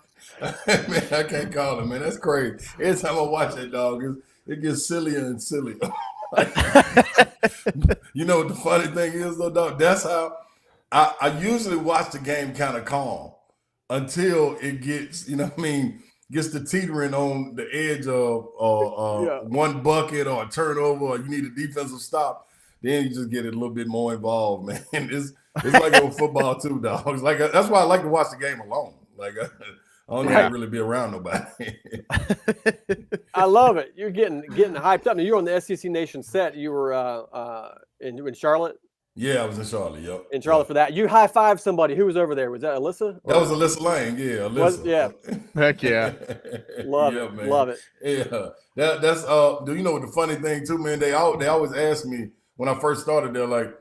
Man, I can't call him, man. That's crazy. Every time I watch that dog, it gets sillier and sillier. You know what the funny thing is, though, dog? That's how I usually watch the game kind of calm until it gets, gets to teetering on the edge of one bucket or a turnover, or you need a defensive stop. Then you just get it a little bit more involved, man. It's like old football too, dog. It's like that's why I like to watch the game alone. Like I don't need to really be around nobody. I love it. You're getting hyped up. Now, you're on the SEC Nation set. You were in Charlotte. Yeah, I was in Charlotte. Yep. In Charlotte for that. You high-fived somebody. Who was over there? Was that Alyssa? That was Alyssa Lane. Yeah, Alyssa. Heck yeah. Love it. Man. Love it. Yeah. That's do you know what the funny thing too, man? They always ask me when I first started, they're like,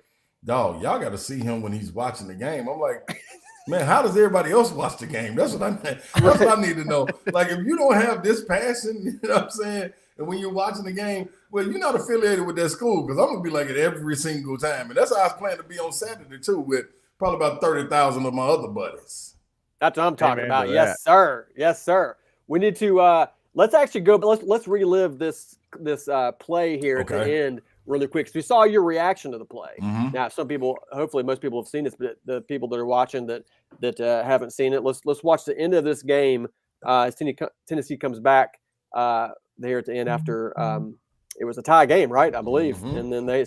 dog, y'all got to see him when he's watching the game. I'm like, man, how does everybody else watch the game? That's what I need to know. Like, if you don't have this passion, you know what I'm saying? And when you're watching the game, well, you're not affiliated with that school, because I'm going to be like it every single time. And that's how I was planning to be on Saturday, too, with probably about 30,000 of my other buddies. That's what I'm talking about. Yes, sir. Yes, sir. We need to let's actually go, but let's relive this play here at the end really quick. So we saw your reaction to the play. Mm-hmm. Now, some people, hopefully most people have seen this, but the people that are watching that haven't seen it, let's watch the end of this game as Tennessee comes back there at the end after it was a tie game, right? I believe. Mm-hmm. And then they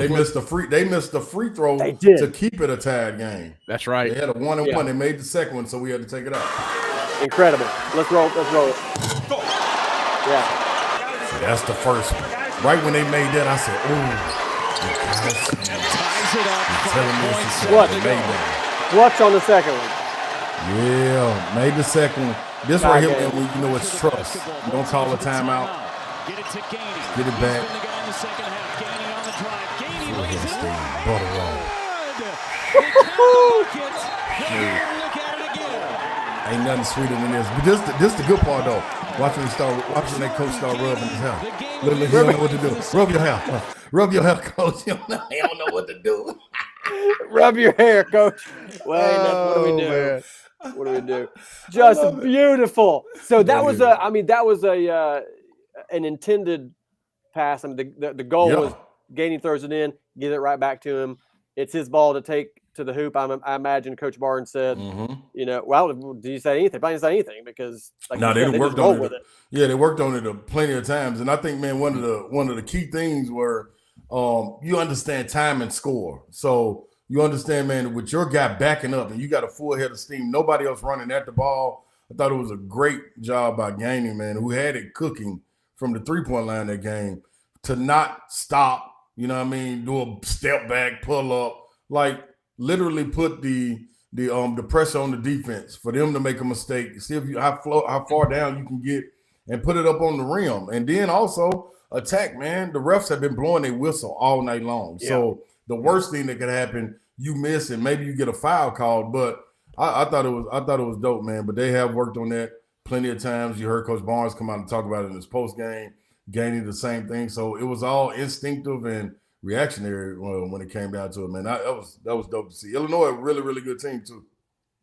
missed the free throw to keep it a tied game. That's right. They had a 1-1. They made the second one, so we had to take it out. Incredible. Let's roll it. Yeah. That's the first one. Right when they made that, I said, ooh. Ties it up. 5 points. Clutch on the second one. Yeah, made the second one. This right here, man, you know it's trust. You don't call a timeout. Get it to Gainey. Get it back. He's going to get on the second half. Gainey on the drive. Gainey lays it Stay up. butter roll. Look at it again. Ain't nothing sweeter than this. But this the good part though. Watching that coach start rubbing his hair. Look, he don't know what to do. Rub your hair. Rub your hair, coach. He don't know what to do. Rub your hair, coach. What do we do? Man. What do we do? Just beautiful. So that was an intended pass. I mean, the goal was Gainey throws it in, get it right back to him. It's his ball to take to the hoop. I imagine Coach Barnes said, well, did you say anything? I didn't say anything because they worked on it. Yeah, they worked on it plenty of times. And I think, man, one of the key things were you understand time and score. So you understand, man, with your guy backing up and you got a full head of steam, nobody else running at the ball. I thought it was a great job by Gainey, man, who had it cooking from the three-point line that game to not stop, you know what I mean, do a step back, pull up, like literally put the pressure on the defense for them to make a mistake, see how far down you can get and put it up on the rim. And then also attack, man. The refs have been blowing their whistle all night long. Yeah. So the worst thing that could happen, you miss and maybe you get a foul called. But I thought it was dope, man. But they have worked on that plenty of times. You heard Coach Barnes come out and talk about it in his post game, Gainey the same thing. So it was all instinctive and reactionary when it came down to it, man. That was dope to see. Illinois, a really, really good team too.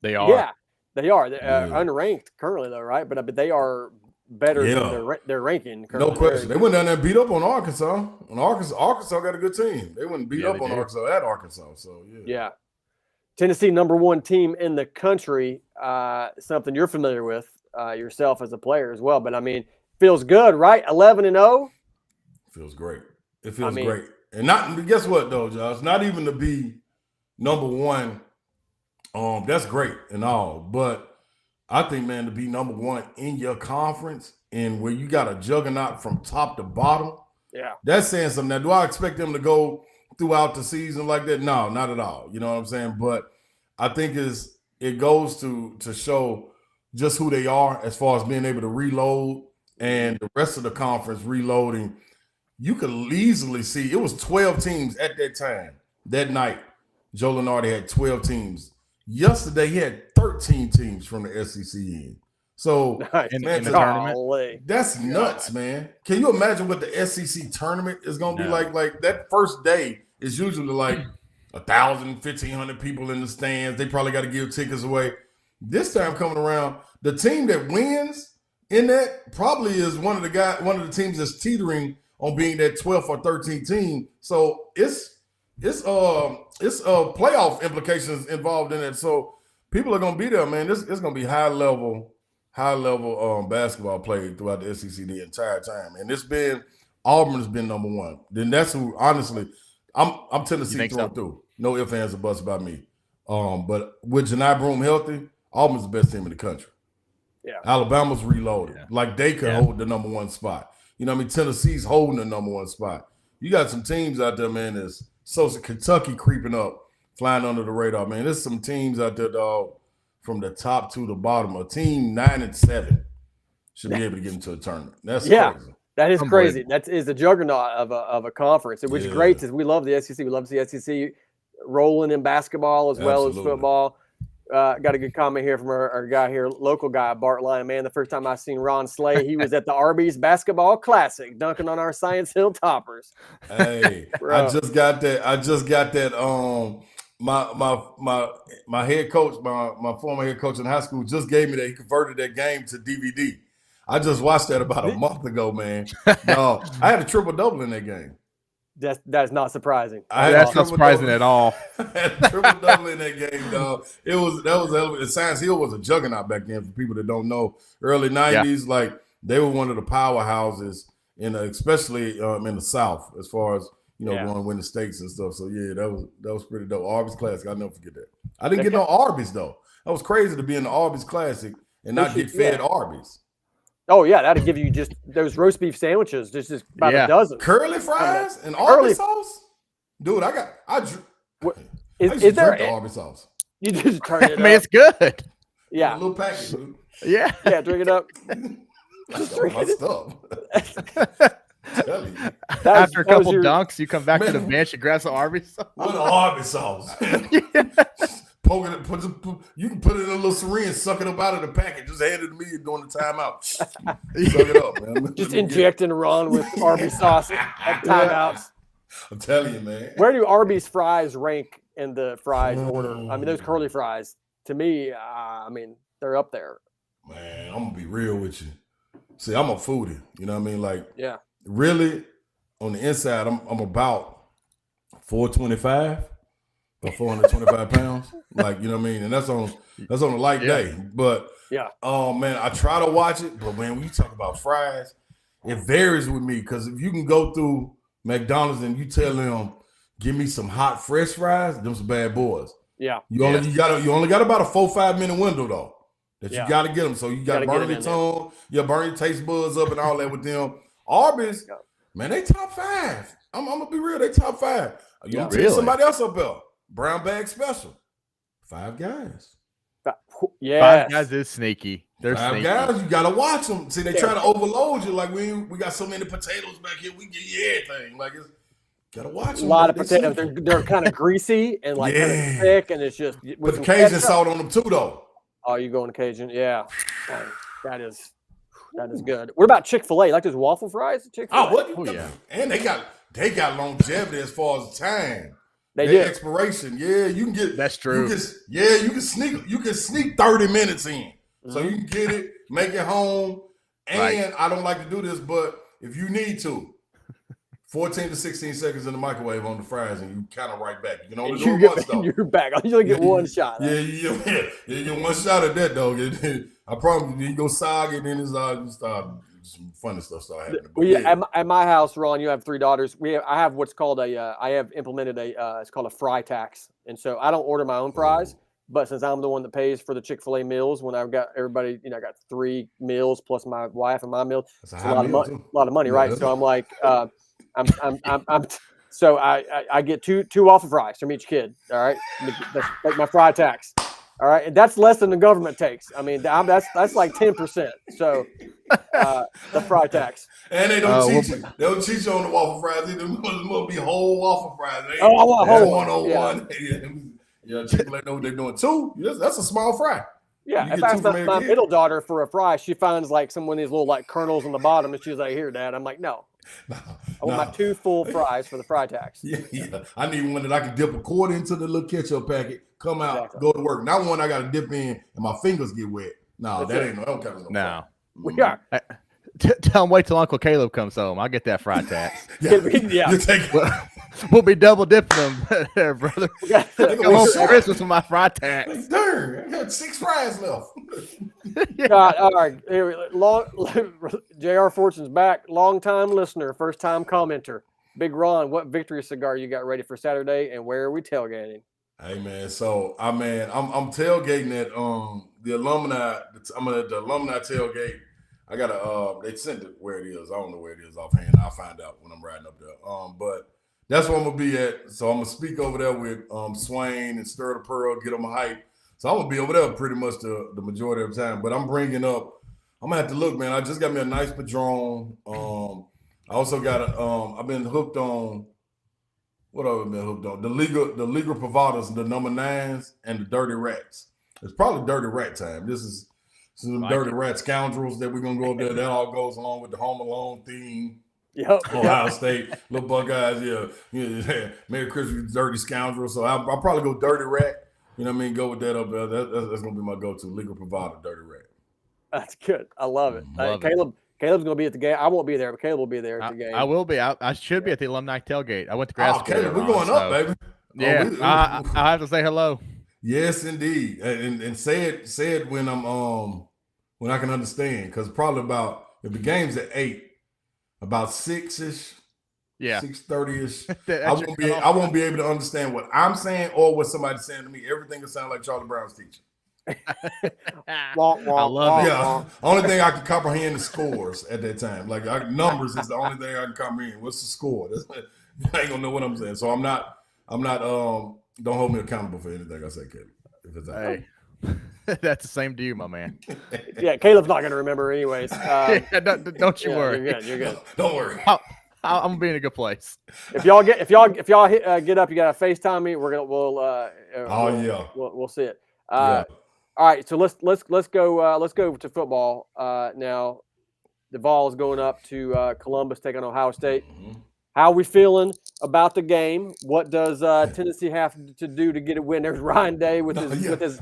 They are. Yeah, they are. They're unranked currently, though, right? But they are better than their ranking currently. No question. They went down there and beat up on Arkansas. And Arkansas got a good team. They went and beat up on Arkansas at Arkansas. So, yeah. Tennessee, #1 team in the country, something you're familiar with yourself as a player as well. But, I mean, feels good, right? 11-0? Feels great. It feels great. And guess what, though, Josh? Not even to be #1, that's great and all. But I think, man, to be #1 in your conference and where you got a juggernaut from top to bottom, that's saying something. Now, do I expect them to go throughout the season like that? No, not at all. You know what I'm saying? But I think it goes to show just who they are as far as being able to reload and the rest of the conference reloading. You could easily see it was 12 teams at that time. That night, Joe Lunardi had 12 teams. Yesterday, he had 13 teams from the SEC in. So, in the tournament, that's nuts, man. Can you imagine what the SEC tournament is going to be like? Like that first day is usually like 1,000, 1,500 people in the stands. They probably got to give tickets away. This time coming around, the team that wins in that probably is one of the teams that's teetering on being that 12th or 13th team. So it's playoff implications involved in it. So people are gonna be there, man. It's gonna be high level basketball played throughout the SEC the entire time. And Auburn's been #1. Then that's who, honestly, I'm Tennessee through. No ifs, ands, or buts about me. But with Janai Broome healthy, Auburn's the best team in the country. Yeah. Alabama's reloaded. Like they could hold the #1 spot. You know what I mean? Tennessee's holding the #1 spot. You got some teams out there, man, that's Kentucky creeping up, flying under the radar, man. There's some teams out there, dog, from the top to the bottom. A team 9-7 should be able to get into a tournament. That's crazy. That is crazy. That is a juggernaut of a conference, which is great because we love the SEC. We love the SEC rolling in basketball as well as football. Got a good comment here from our guy here, local guy, Bart Lyon. Man, the first time I seen Ron Slay, he was at the Arby's Basketball Classic, dunking on our Science Hill toppers. Hey, I just got that. My head coach, my former head coach in high school, just gave me that. He converted that game to DVD. I just watched that about a month ago, man. No, I had a triple-double in that game. That's not surprising. That's not surprising at all. I had a triple-double in that game, dog. That was Science Hill was a juggernaut back then. For people that don't know, early '90s, like they were one of the powerhouses especially in the South, as far as going to win the stakes and stuff. So yeah, that was pretty dope. Arby's Classic, I'll never forget that. I didn't get no Arby's though. That was crazy to be in the Arby's Classic and not get fed Arby's. Oh yeah, that'd give you just those roast beef sandwiches, just about a dozen. Curly fries and Arby's sauce. Dude, Is there the Arby's sauce. You just turn it I mean, up. it's good. Yeah. A little package, dude. Yeah. Yeah, drink it up. Just drink my stuff. After a couple dunks, you come back to the bench and grab some Arby's sauce. What Arby's sauce? Poke it, you can put it in a little syringe, suck it up out of the packet. Just hand it to me during the timeout. Suck it up, man. Just injecting Ron with Arby's sauce at timeouts. I'm telling you, man. Where do Arby's fries rank in the fries order? I mean, those curly fries, to me, I mean, they're up there. Man, I'm going to be real with you. See, I'm a foodie. You know what I mean? Like, yeah. Really, on the inside, I'm about 425, about 425 pounds. Like, you know what I mean? And that's on a light day. But man, I try to watch it, but man, when you talk about fries, it varies with me. Because if you can go through McDonald's and you tell them, give me some hot fresh fries, them some bad boys. Yeah. You only got about a 4-5 minute window though. That you gotta get them. So you gotta burn your tongue, burn your taste buds up and all that with them. Arby's, man, they top 5. I'm gonna be real, they top 5. You really? Somebody else up there. Brown bag special. 5 Guys. Yeah. 5 Guys is sneaky. They're 5 sneaky. Guys, you gotta watch them. See, they try to overload you. Like we got so many potatoes back here, we get you everything. Like it's gotta watch them. A lot of potatoes. They're kind of greasy and like kind of thick, and it's just with the Cajun salt on them too, though. Oh, you going to Cajun? Yeah. That is good. What about Chick-fil-A? Like those waffle fries? Chick-fil-A? Oh, yeah. And they got longevity as far as time. They do. Expiration. Yeah, you can get. That's true. You can sneak 30 minutes in. So you can get it, make it home. And I don't like to do this, but if you need to, 14 to 16 seconds in the microwave on the fries, and you kind of right back. You can only do it once, though. You're back. I usually get one shot. You get one shot at that, though. I promise you go sog it, and then it's some funny stuff start happening. Well, at my house, Ron, you have 3 daughters. I have what's called I have implemented it's called a fry tax, and so I don't order my own fries. But since I'm the one that pays for the Chick-fil-A meals, when I've got everybody, I got 3 meals plus my wife and my meal. It's a lot of money, right? So I'm like. So I get two waffle fries from each kid. All right, that's like my fry tax. All right, and that's less than the government takes. I mean, that's like 10%. So the fry tax. And they don't teach you. They don't teach you on the waffle fries either. It must be whole waffle fries. I want whole 101. Yeah, Chick-fil-A know what they're doing. 2. That's a small fry. Yeah, if I ask my middle daughter for a fry, she finds like some of these little like kernels on the bottom, and she's like, "Here, Dad." I'm like, "No, I want my 2 full fries for the fry tax." Yeah. I need one that I can dip a quarter into the little ketchup packet, come out, go to work. Not one I got to dip in and my fingers get wet. No, that ain't no kind of no. We are. Tell him wait till Uncle Caleb comes home. I'll get that fry tax. Yeah. We'll be double dipping them there, brother. Come home for Christmas with my fry tax. Like, darn, I got 6 fries left. God, all right. J.R. Fortune's back. Long-time listener, first-time commenter. Big Ron, what victory cigar you got ready for Saturday, and where are we tailgating? Hey man, so I'm tailgating at the alumni. I'm at the alumni tailgate. I gotta they sent it where it is. I don't know where it is offhand. I'll find out when I'm riding up there. But that's where I'm gonna be at. So I'm gonna speak over there with Swain and Stir the Pearl, get them hype. So I'm gonna be over there pretty much the majority of the time. But I'm gonna have to look, man. I just got me a nice Padron. I also got I've been hooked on. What have I been hooked on? The Liga Privadas, the number 9s, and the Dirty Rats. It's probably Dirty Rat time. This is some Dirty Rat Scoundrels that we're gonna go up there. That all goes along with the Home Alone theme. Yep. Ohio State, little Buckeyes, yeah. Merry Christmas, Dirty Scoundrels. So I'll probably go Dirty Rat. You know what I mean? Go with that up there. That's gonna be my go-to. Liga Privada, Dirty Rat. That's good. I love it. Caleb's going to be at the game. I won't be there, but Caleb will be there at the game. I will be. I should be at the alumni tailgate. I went to grad school. Caleb, we're going up, baby. Yeah, I have to say hello. Yes, indeed, and say it when when I can understand, because probably about if the game's at 8, about 6ish, 6:30ish. I won't be able to understand what I'm saying or what somebody's saying to me. Everything will sound like Charlie Brown's teaching. I love it. Yeah, only thing I can comprehend is scores at that time. Like numbers is the only thing I can comprehend. What's the score? I ain't gonna know what I'm saying. So I'm not. Don't hold me accountable for anything I say, Caleb. If it's Hey, that's the same to you, my man. Yeah, Caleb's not going to remember anyways. Yeah, don't you worry. You're good. You're good. Don't worry. I'm gonna be in a good place. If y'all get up, you got to FaceTime me. We'll see it. Yeah. All right, so let's go to football now. The ball is going up to Columbus taking Ohio State. Mm-hmm. How are we feeling about the game? What does Tennessee have to do to get a win? There's Ryan Day with his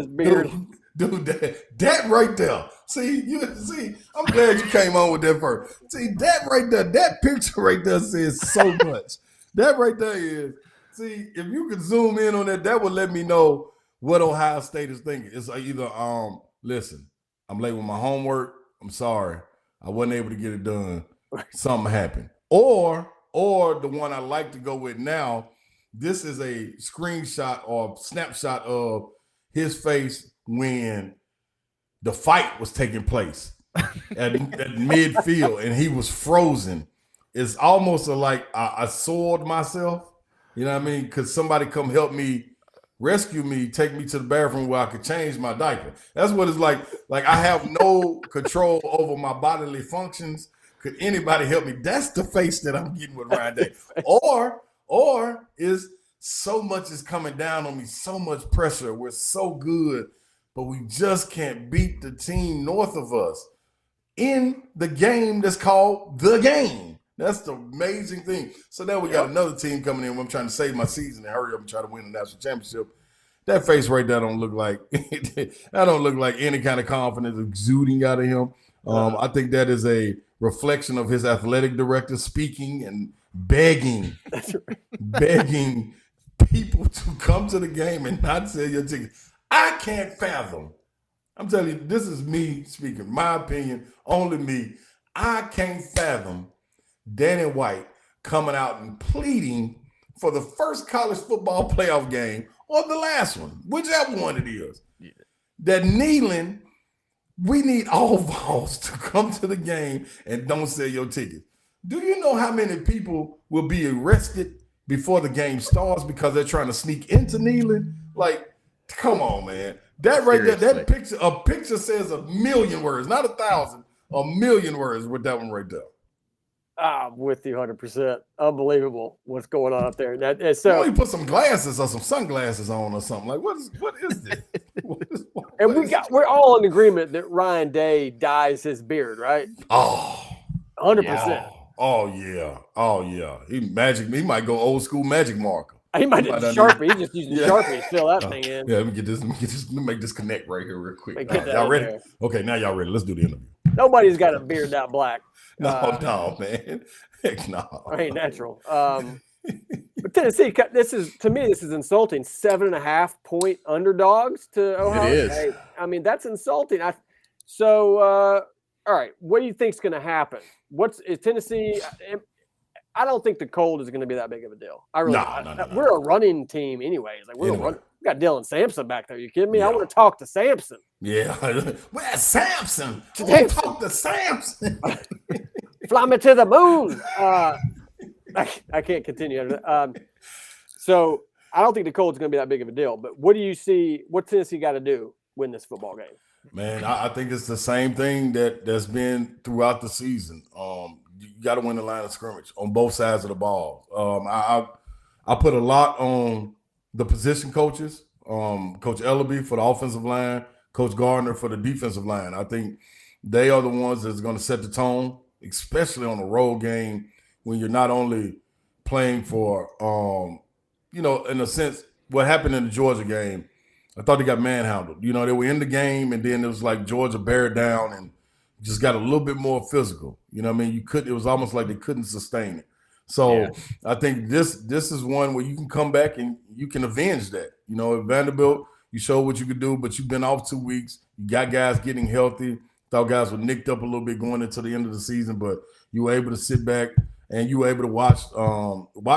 beard. Dude, that right there. See, I'm glad you came on with that first. See, that right there, that picture right there says so much. That right there is, see, if you could zoom in on that, that would let me know what Ohio State is thinking. It's either, listen, I'm late with my homework. I'm sorry. I wasn't able to get it done. Something happened. Or the one I like to go with now, this is a screenshot or snapshot of his face when the fight was taking place at midfield and he was frozen. It's almost like I soiled myself, you know what I mean? Because somebody come help me, rescue me, take me to the bathroom where I could change my diaper. That's what it's like. Like I have no control over my bodily functions. Could anybody help me? That's the face that I'm getting with Ryan Day. Or is so much is coming down on me, so much pressure. We're so good, but we just can't beat the team north of us in the game that's called the game. That's the amazing thing. So now we got another team coming in. I'm trying to save my season and hurry up and try to win the national championship. That face right there don't look like any kind of confidence exuding out of him. I think that is a reflection of his athletic director speaking and begging people to come to the game and not sell your ticket. I can't fathom. I'm telling you, this is me speaking, my opinion, only me. I can't fathom Danny White coming out and pleading for the first college football playoff game or the last one, whichever one it is, that kneeling, we need all Vols to come to the game and don't sell your ticket. Do you know how many people will be arrested before the game starts because they're trying to sneak into kneeling? Like, come on, man. That right there, that picture, a picture says 1,000,000 words, not 1,000, 1,000,000 words with that one right there. I'm with you 100%. Unbelievable what's going on up there. That so you put some glasses or some sunglasses on or something. Like what is this? We're all in agreement that Ryan Day dyes his beard, right? Oh, 100%. Oh yeah. He might go old school magic marker. He might just Sharpie. He's just using Sharpie to fill that thing in. Yeah, let me make this connect right here real quick. Y'all ready? There. Okay, now y'all ready. Let's do the interview. Nobody's got a beard that black. No, man. Heck no. Ain't natural. But Tennessee, this is insulting. 7.5 point underdogs to Ohio. It is. Hey, I mean, that's insulting. All right. What do you think's going to happen? Is Tennessee? I don't think the cold is going to be that big of a deal. No. We're a running team, anyways. Like we got Dylan Sampson back there. You kidding me? Yeah. I want to talk to Sampson. Yeah, where's Sampson? Talk to Sampson. Fly me to the moon. I can't continue. So I don't think the cold's going to be that big of a deal. But what do you see? What Tennessee got to do win this football game? Man, I think it's the same thing that's been throughout the season. You got to win the line of scrimmage on both sides of the ball. I put a lot on the position coaches, Coach Ellaby for the offensive line, Coach Gardner for the defensive line. I think they are the ones that's going to set the tone, especially on a road game when you're not only playing for, in a sense, what happened in the Georgia game. I thought they got manhandled. They were in the game, and then it was like Georgia bared down and just got a little bit more physical. You know what I mean? It was almost like they couldn't sustain it. So I think this is one where you can come back and you can avenge that. At Vanderbilt, you showed what you could do, but you've been off 2 weeks. You got guys getting healthy. Thought guys were nicked up a little bit going into the end of the season, but you were able to sit back and you were able to watch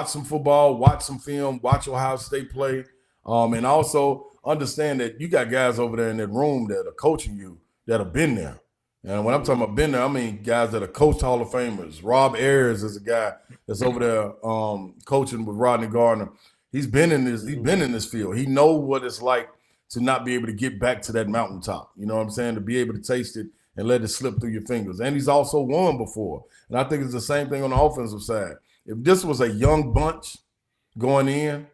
some football, watch some film, watch Ohio State play, and also understand that you got guys over there in that room that are coaching you that have been there. And when I'm talking about been there, I mean guys that are coached Hall of Famers. Rob Ayers is a guy that's over there coaching with Rodney Gardner. He's been in this. He's been in this field. He knows what it's like to not be able to get back to that mountaintop. You know what I'm saying? To be able to taste it and let it slip through your fingers. And he's also won before. And I think it's the same thing on the offensive side. If this was a young bunch going in,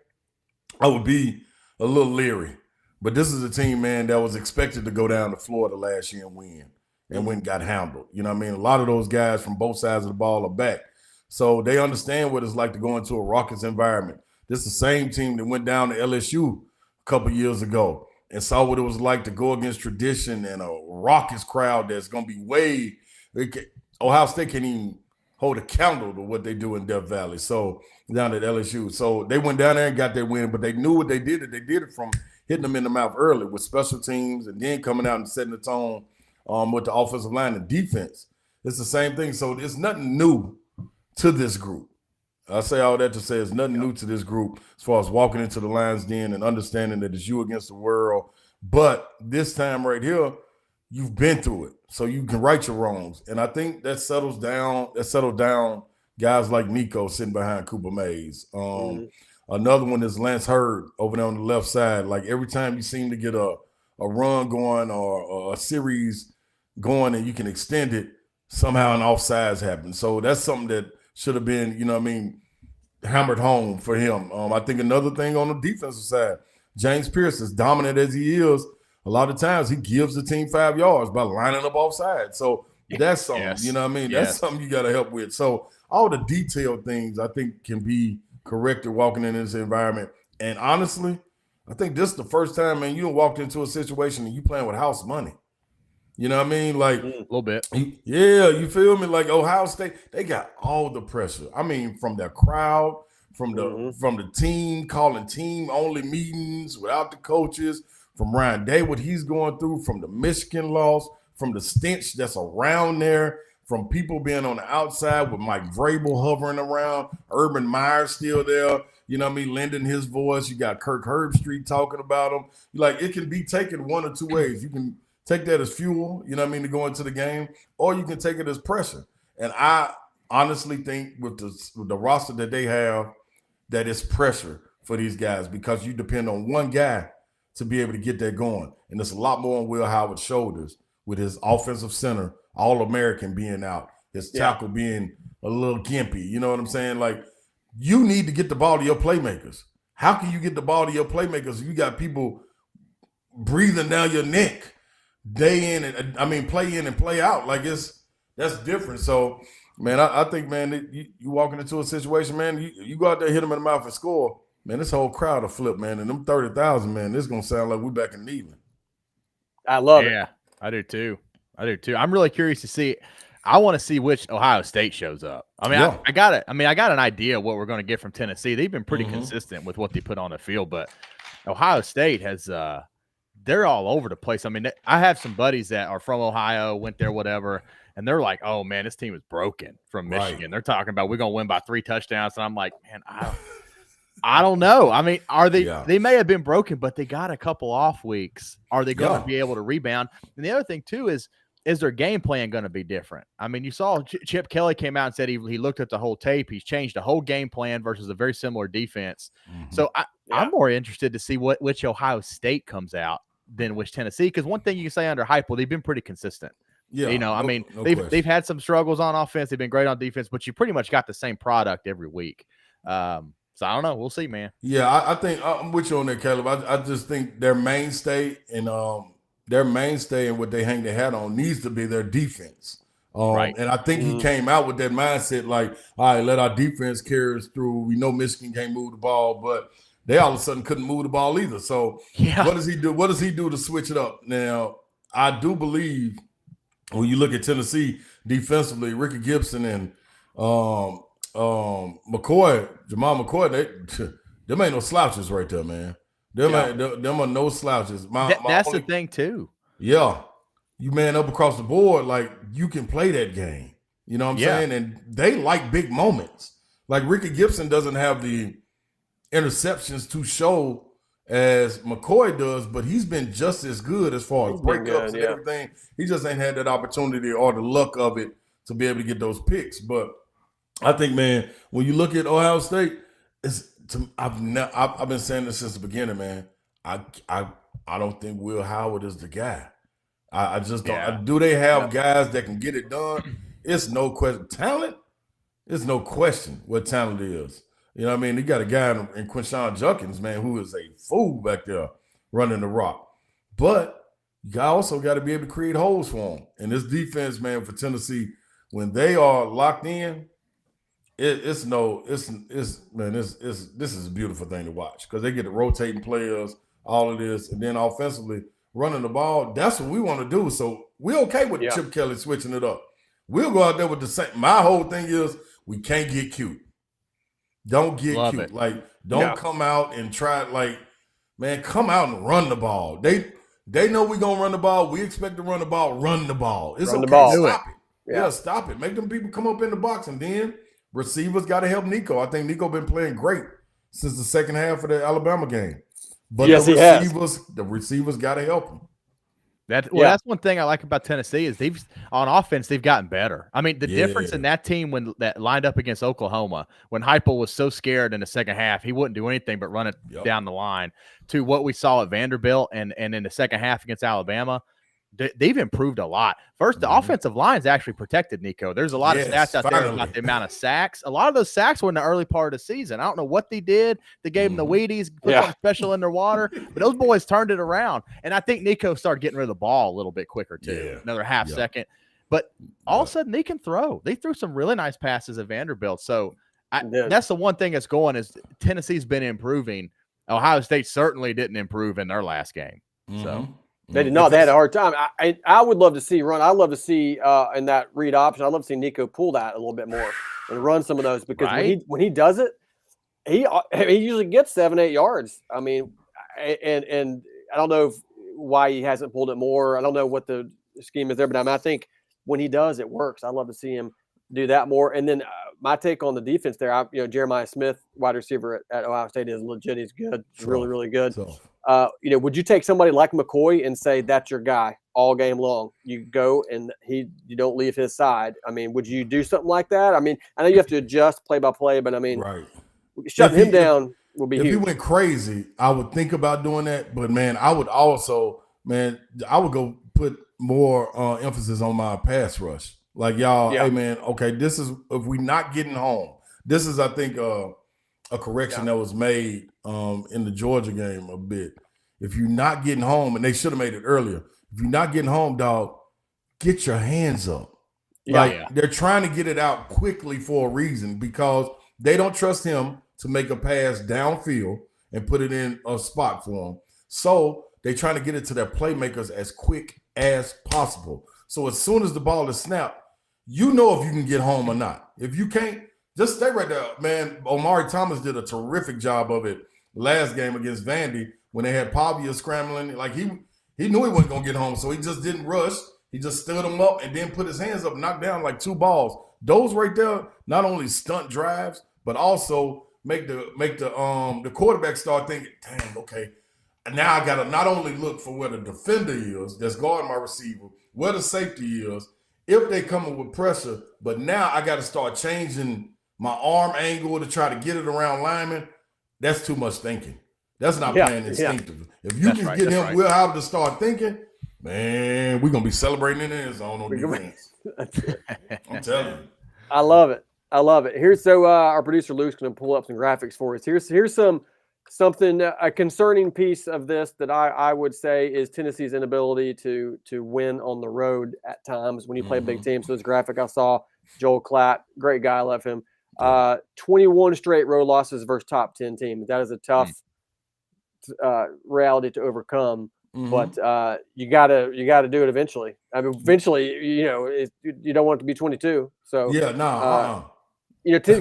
I would be a little leery. But this is a team, man, that was expected to go down to Florida last year and win. And when got handled. You know what I mean? A lot of those guys from both sides of the ball are back. So they understand what it's like to go into a raucous environment. This is the same team that went down to LSU a couple years ago and saw what it was like to go against tradition and a raucous crowd that's going to be way – Ohio State can't even hold a candle to what they do in Death Valley. So down at LSU. So they went down there and got their win, but they knew what they did. They did it from hitting them in the mouth early with special teams and then coming out and setting the tone with the offensive line and defense. It's the same thing. So it's nothing new to this group. I say all that to say it's nothing new to this group as far as walking into the Lions Den and understanding that it's you against the world. But this time right here, you've been through it, so you can right your wrongs. And I think that settled down guys like Nico sitting behind Cooper Mays. Another one is Lance Hurd over there on the left side. Like every time you seem to get a run going or a series going and you can extend it, somehow an offsides happens. So that's something that should have been, you know what I mean, hammered home for him. I think another thing on the defensive side, James Pierce, as dominant as he is, a lot of times he gives the team 5 yards by lining up off sides. So that's something, you know what I mean? That's something you got to help with. So all the detailed things I think can be corrected walking in this environment. And honestly, I think this is the first time, man, you walked into a situation and you playing with house money. You know what I mean? Like a little bit. Yeah, you feel me? Like Ohio State, they got all the pressure. I mean, from their crowd, from the team, calling team-only meetings without the coaches, from Ryan Day, what he's going through, from the Michigan loss, from the stench that's around there, from people being on the outside with Mike Vrabel hovering around, Urban Meyer still there, you know what I mean, lending his voice. You got Kirk Herbstreit talking about him. Like, it can be taken one or two ways. You can take that as fuel, you know what I mean, to go into the game, or you can take it as pressure. And I honestly think with the roster that they have, that it's pressure for these guys because you depend on one guy to be able to get that going. And there's a lot more on Will Howard's shoulders with his offensive center, All-American being out, his tackle being a little gimpy. You know what I'm saying? Like, you need to get the ball to your playmakers. How can you get the ball to your playmakers if you got people breathing down your neck day in and play in and play out? Like, that's different. So, man, I think, man, you walking into a situation, man, you go out there, hit them in the mouth and score, man, this whole crowd will flip, man. And them 30,000, man, this is going to sound like we back in Neyland. I love it. Yeah, I do too. I'm really curious to see. I want to see which Ohio State shows up. I mean, I got it. I mean, I got an idea what we're going to get from Tennessee. They've been pretty consistent with what they put on the field, but Ohio State has they're all over the place. I mean, I have some buddies that are from Ohio, went there, whatever, and they're like, "Oh man, this team is broken from Michigan." Right. They're talking about we're going to win by 3 touchdowns, and I'm like, man, I don't know. I mean, are they? Yeah. They may have been broken, but they got a couple off weeks. Are they going to be able to rebound? And the other thing too is their game plan going to be different? I mean, you saw Chip Kelly came out and said he looked at the whole tape. He's changed the whole game plan versus a very similar defense. So I'm more interested to see which Ohio State comes out than which Tennessee. Because one thing you can say under Heupel, they've been pretty consistent. Yeah, you know, they've had some struggles on offense. They've been great on defense, but you pretty much got the same product every week. So I don't know. We'll see, man. Yeah, I think I'm with you on that, Caleb. I just think their mainstay and what they hang their hat on needs to be their defense. Right. And I think he came out with that mindset like, all right, let our defense carry us through. We know Michigan can't move the ball, but they all of a sudden couldn't move the ball either. So what does he do? What does he do to switch it up? Now, I do believe when you look at Tennessee defensively, Ricky Gibson and Jamal McCoy, them ain't no slouches right there, man. Them are no slouches. That's the thing too. Yeah. You man up across the board, like you can play that game. You know what I'm saying? And they like big moments. Like Ricky Gibson doesn't have the interceptions to show as McCoy does, but he's been just as good as far as breakups and everything. He just ain't had that opportunity or the luck of it to be able to get those picks. But I think, man, when you look at Ohio State, I've been saying this since the beginning, man. I don't think Will Howard is the guy. I just don't. Yeah. Do they have guys that can get it done? It's no question. Talent, it's no question what talent is. You know what I mean? They got a guy in Quinshon Judkins, man, who is a fool back there running the rock. But you also got to be able to create holes for him. And this defense, man, for Tennessee, when they are locked in, this is a beautiful thing to watch because they get to rotating players, all of this, and then offensively running the ball. That's what we want to do. So we're okay with Chip Kelly switching it up. We'll go out there with the same. My whole thing is we can't get cute. Don't get cute. Like, don't come out and try, like, man, come out and run the ball. They know we're going to run the ball. We expect to run the ball. Run the ball. It's okay. Stop it. Yeah, stop it. Make them people come up in the box. And then receivers got to help Nico. I think Nico been playing great since the second half of the Alabama game. But the receivers got to help him. That's one thing I like about Tennessee is on offense they've gotten better. I mean, the difference in that team when that lined up against Oklahoma, when Heupel was so scared in the second half, he wouldn't do anything but run it down the line, to what we saw at Vanderbilt and in the second half against Alabama. They've improved a lot. First, the offensive line's actually protected Nico. There's a lot of stats out there about the amount of sacks. A lot of those sacks were in the early part of the season. I don't know what they did. They gave them the Wheaties, put something special in their water, but those boys turned it around. And I think Nico started getting rid of the ball a little bit quicker too. Another half second. But all of a sudden they can throw. They threw some really nice passes at Vanderbilt. So that's the one thing that's going is Tennessee's been improving. Ohio State certainly didn't improve in their last game. So they did not. They had a hard time. I would love to see run. I'd love to see in that read option. I'd love to see Nico pull that a little bit more and run some of those because when he does it, he usually gets 7-8 yards. I mean, and I don't know why he hasn't pulled it more. I don't know what the scheme is there, but I think when he does, it works. I'd love to see him do that more. And then my take on the defense there, Jeremiah Smith, wide receiver at Ohio State, is legit. He's good. He's really, really good. Would you take somebody like McCoy and say that's your guy all game long? You go and you don't leave his side. I mean, would you do something like that? I mean, I know you have to adjust play by play, but I mean, shutting him down will be huge. If he went crazy, I would think about doing that. But man, I would go put more emphasis on my pass rush. Like hey man, okay, this is if we're not getting home. This is, I think, a correction that was made in the Georgia game a bit. If you're not getting home, and they should have made it earlier, if you're not getting home, dog, get your hands up. They're trying to get it out quickly for a reason because they don't trust him to make a pass downfield and put it in a spot for him. So they're trying to get it to their playmakers as quick as possible. So as soon as the ball is snapped, you know if you can get home or not. If you can't, just stay right there, man. Omari Thomas did a terrific job of it last game against Vandy when they had Pavia scrambling. Like he knew he wasn't going to get home, so he just didn't rush. He just stood him up and then put his hands up, knocked down like 2 balls. Those right there not only stunt drives, but also make the quarterback start thinking, dang, okay, and now I got to not only look for where the defender is that's guarding my receiver, where the safety is, if they come up with pressure, but now I got to start changing my arm angle to try to get it around linemen. That's too much thinking. That's not playing instinctively. If you can get him Will Howard to start thinking, man, we're going to be celebrating in the end zone on defense. I'm telling you. I love it. Here's our producer Luke's going to pull up some graphics for us. Here's something a concerning piece of this that I would say is Tennessee's inability to win on the road at times when you play big teams. So this graphic I saw, Joel Klatt, great guy, I love him. 21 straight road losses versus top 10 teams. That is a tough reality to overcome. But you gotta do it eventually. I mean, eventually, you don't want it to be 22. So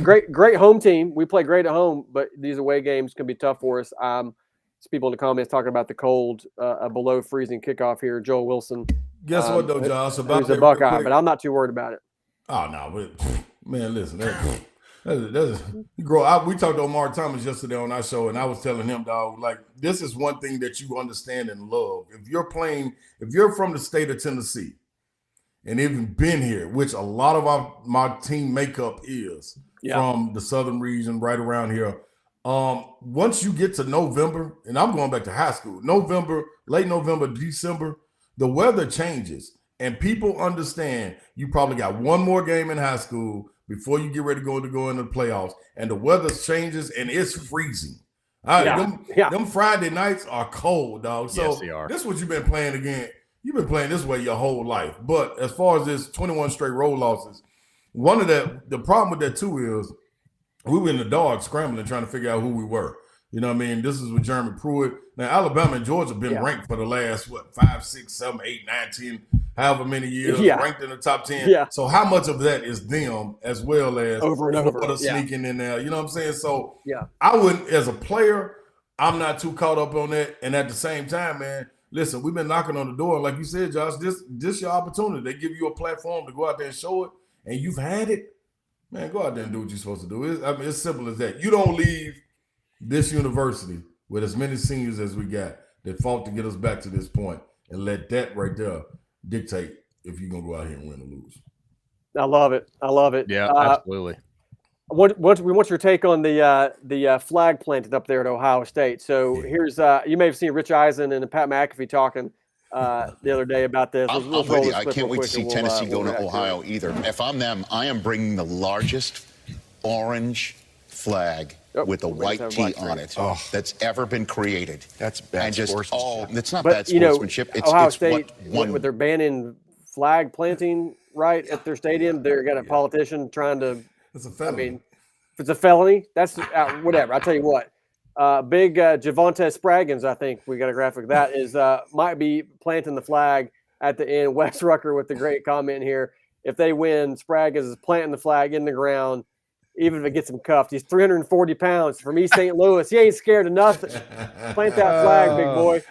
great home team. We play great at home, but these away games can be tough for us. People in the comments talking about the cold, below freezing kickoff here. Joel Wilson. Guess what though, Josh? He's a Buckeye, but I'm not too worried about it. Oh no, man! Listen, You grow up. We talked to Omar Thomas yesterday on our show, and I was telling him, dog, like, this is one thing that you understand and love. If you're from the state of Tennessee and even been here, which a lot of my team makeup is from the southern region right around here. Once you get to November, and I'm going back to high school, late November, December, the weather changes. And people understand you probably got one more game in high school before you get ready to go into the playoffs. And the weather changes and it's freezing. All right, them Friday nights are cold, dog. So yes, they are. This is what you've been playing again. You've been playing this way your whole life. But as far as this 21 straight road losses, the problem with that too is we were in the dark scrambling trying to figure out who we were. You know what I mean? This is with Jeremy Pruitt. Now, Alabama and Georgia have been ranked for the last, 5, 6, 7, 8, 9, 10, however many years, ranked in the top 10. Yeah. So how much of that is them as well as over and over the sneaking in there? You know what I'm saying? So yeah, I wouldn't, as a player, I'm not too caught up on that. And at the same time, man, listen, we've been knocking on the door. Like you said, Josh, this your opportunity. They give you a platform to go out there and show it, and you've had it. Man, go out there and do what you're supposed to do. It's simple as that. You don't leave this university with as many seniors as we got that fought to get us back to this point and let that right there dictate if you're going to go out here and win or lose. I love it. I love it. Yeah, absolutely. We want your take on the flag planted up there at Ohio State. So here's you may have seen Rich Eisen and Pat McAfee talking the other day about this. I'm with you. I can't wait to see Tennessee go to Ohio either. If I'm them, I am bringing the largest orange flag with a white tee on it that's ever been created. That's bad sportsmanship. It's not bad sportsmanship. Ohio State, with their banning flag planting right at their stadium, they're got a politician trying to. It's a felony. I mean, if it's a felony, that's whatever. I'll tell you what. Big Javonte Spraggins, I think we got a graphic that is might be planting the flag at the end. Wes Rucker with the great comment here. If they win, Spraggins is planting the flag in the ground, even if it gets him cuffed. He's 340 pounds from East St. Louis. He ain't scared of nothing. Plant that flag, big boy.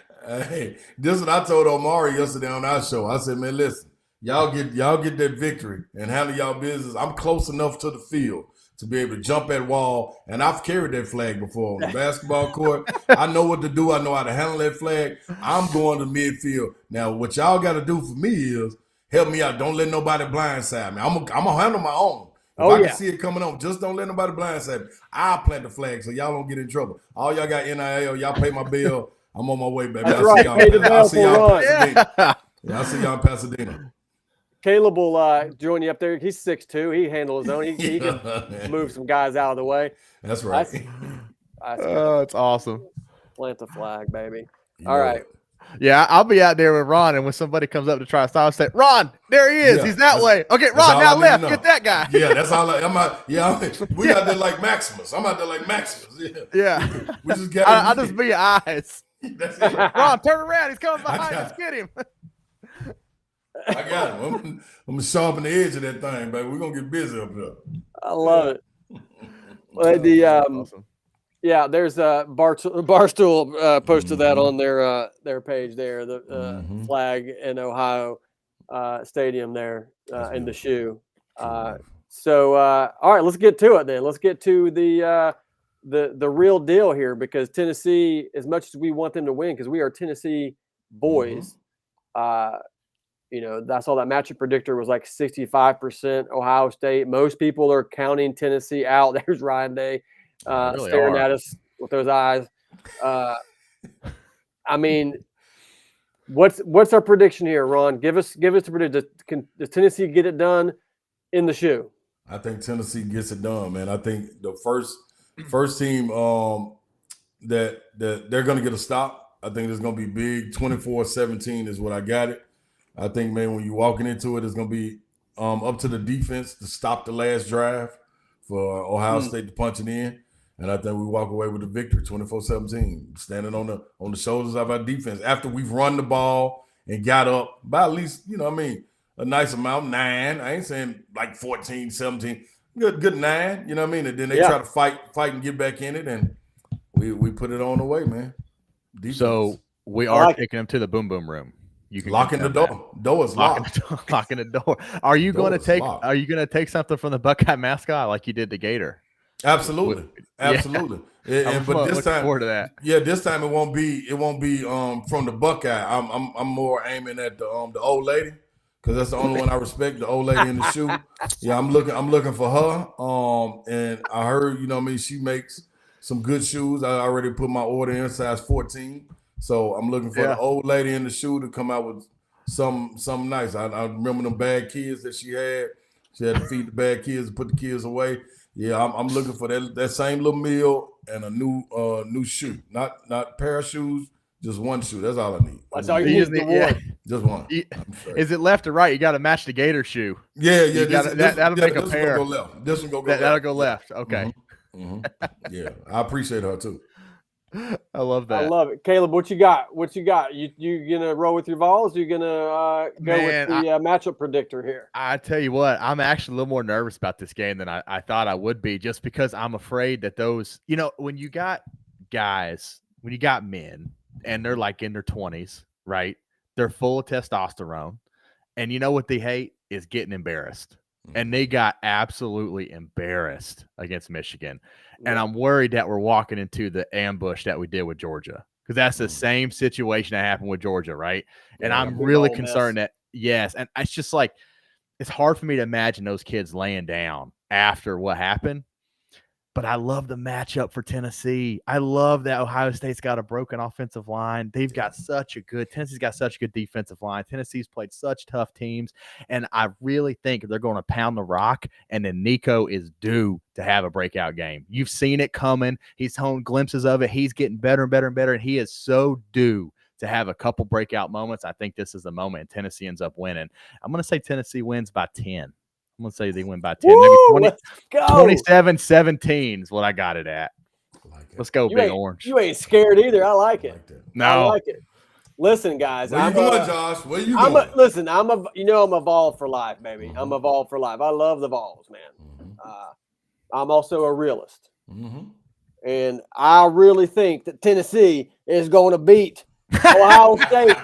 Hey, this is what I told Omari yesterday on our show. I said, man, listen, y'all get that victory and handle y'all business. I'm close enough to the field to be able to jump that wall, and I've carried that flag before on the basketball court. I know what to do. I know how to handle that flag. I'm going to midfield. Now, what y'all got to do for me is help me out. Don't let nobody blindside me. I'm gonna handle my own. If I can see it coming on, just don't let nobody blindside me. I'll plant the flag so y'all don't get in trouble. All y'all got NIL, y'all pay my bill. I'm on my way, baby. I'll see y'all in Pasadena. I'll see y'all in Pasadena. Caleb will join you up there. He's 6'2". He handles his own. He can move some guys out of the way. That's right. It's awesome. Plant the flag, baby. All right. Yeah, I'll be out there with Ron, and when somebody comes up to try to stop, I'll say, Ron, there he is. Yeah, He's that way. Okay, Ron, now left. Get that guy. Yeah, that's all. We out there like Maximus. I'm out there like Maximus. Yeah. We just got. I'll just be your eyes. That's it. Ron, turn around. He's coming behind us. Get him. I got him. I'm gonna sharpen the edge of that thing, baby. We're gonna get busy up here. I love it. Well, awesome. Yeah, there's a Barstool posted that on their page there, the flag in Ohio Stadium there in the shoe. So all right, let's get to it then. Let's get to the real deal here, because Tennessee, as much as we want them to win, because we are Tennessee boys, I saw that matchup predictor was like 65% Ohio State. Most people are counting Tennessee out. There's Ryan Day staring at us with those eyes. I mean, what's our prediction here, Ron? Give us the prediction. Does Tennessee get it done in the shoe? I think Tennessee gets it done, man. I think the first team that they're going to get a stop. I think it's going to be big. 24-17 is what I got it. I think, man, when you're walking into it, it's going to be up to the defense to stop the last drive for Ohio State to punch it in. And I think we walk away with the victory, 24-17, standing on the shoulders of our defense after we've run the ball and got up by at least, a nice amount, 9. I ain't saying like 14, 17. Good 9, you know what I mean? And then they try to fight and get back in it, and we put it on the way, man. Defense. So we are taking them to the boom boom room. you can locking the door. Door is locked. Locking the door. Are you going to take something from the Buckeye mascot like you did the Gator? Absolutely. Absolutely. Yeah. But this time, forward to that. Yeah, this time it won't be from the Buckeye. I'm more aiming at the old lady, because that's the only one I respect, the old lady in the shoe. Yeah, I'm looking for her. And I heard, she makes some good shoes. I already put my order in, size 14. So I'm looking for the old lady in the shoe to come out with something nice. I remember them bad kids that she had. She had to feed the bad kids and put the kids away. Yeah, I'm looking for that same little meal and a new shoe. Not pair of shoes, just one shoe. That's all I need. That's all you need. Just one. Is it left or right? You got to match the Gator shoe. Yeah. That'll make a pair. This one go left. This one go left. That'll go left. Okay. Mm-hmm. Yeah, I appreciate her too. I love that. I love it. Caleb, what you got? You gonna roll with your Vols? You gonna go with the matchup predictor here? I tell you what, I'm actually a little more nervous about this game than I thought I would be, just because I'm afraid that those, when you got men and they're like in their 20s, right? They're full of testosterone, and you know what they hate is getting embarrassed. And they got absolutely embarrassed against Michigan. And I'm worried that we're walking into the ambush that we did with Georgia, because that's the same situation that happened with Georgia, right? And I'm really concerned that, yes. And it's just like, it's hard for me to imagine those kids laying down after what happened. But I love the matchup for Tennessee. I love that Ohio State's got a broken offensive line. Tennessee's got such a good defensive line. Tennessee's played such tough teams. And I really think they're going to pound the rock. And then Nico is due to have a breakout game. You've seen it coming. He's shown glimpses of it. He's getting better and better and better. And he is so due to have a couple breakout moments. I think this is the moment, and Tennessee ends up winning. I'm going to say Tennessee wins by 10. I'm going to say they win by 10. Woo, maybe 27-17 is what I got it at. Let's go, Big Orange. You ain't scared either. I like it. No. I like it. Listen, guys. Where you going, Josh? Where you going? I'm a Vol for life, baby. Mm-hmm. I'm a Vol for life. I love the Vols, man. Mm-hmm. I'm also a realist. Mm-hmm. And I really think that Tennessee is going to beat Ohio State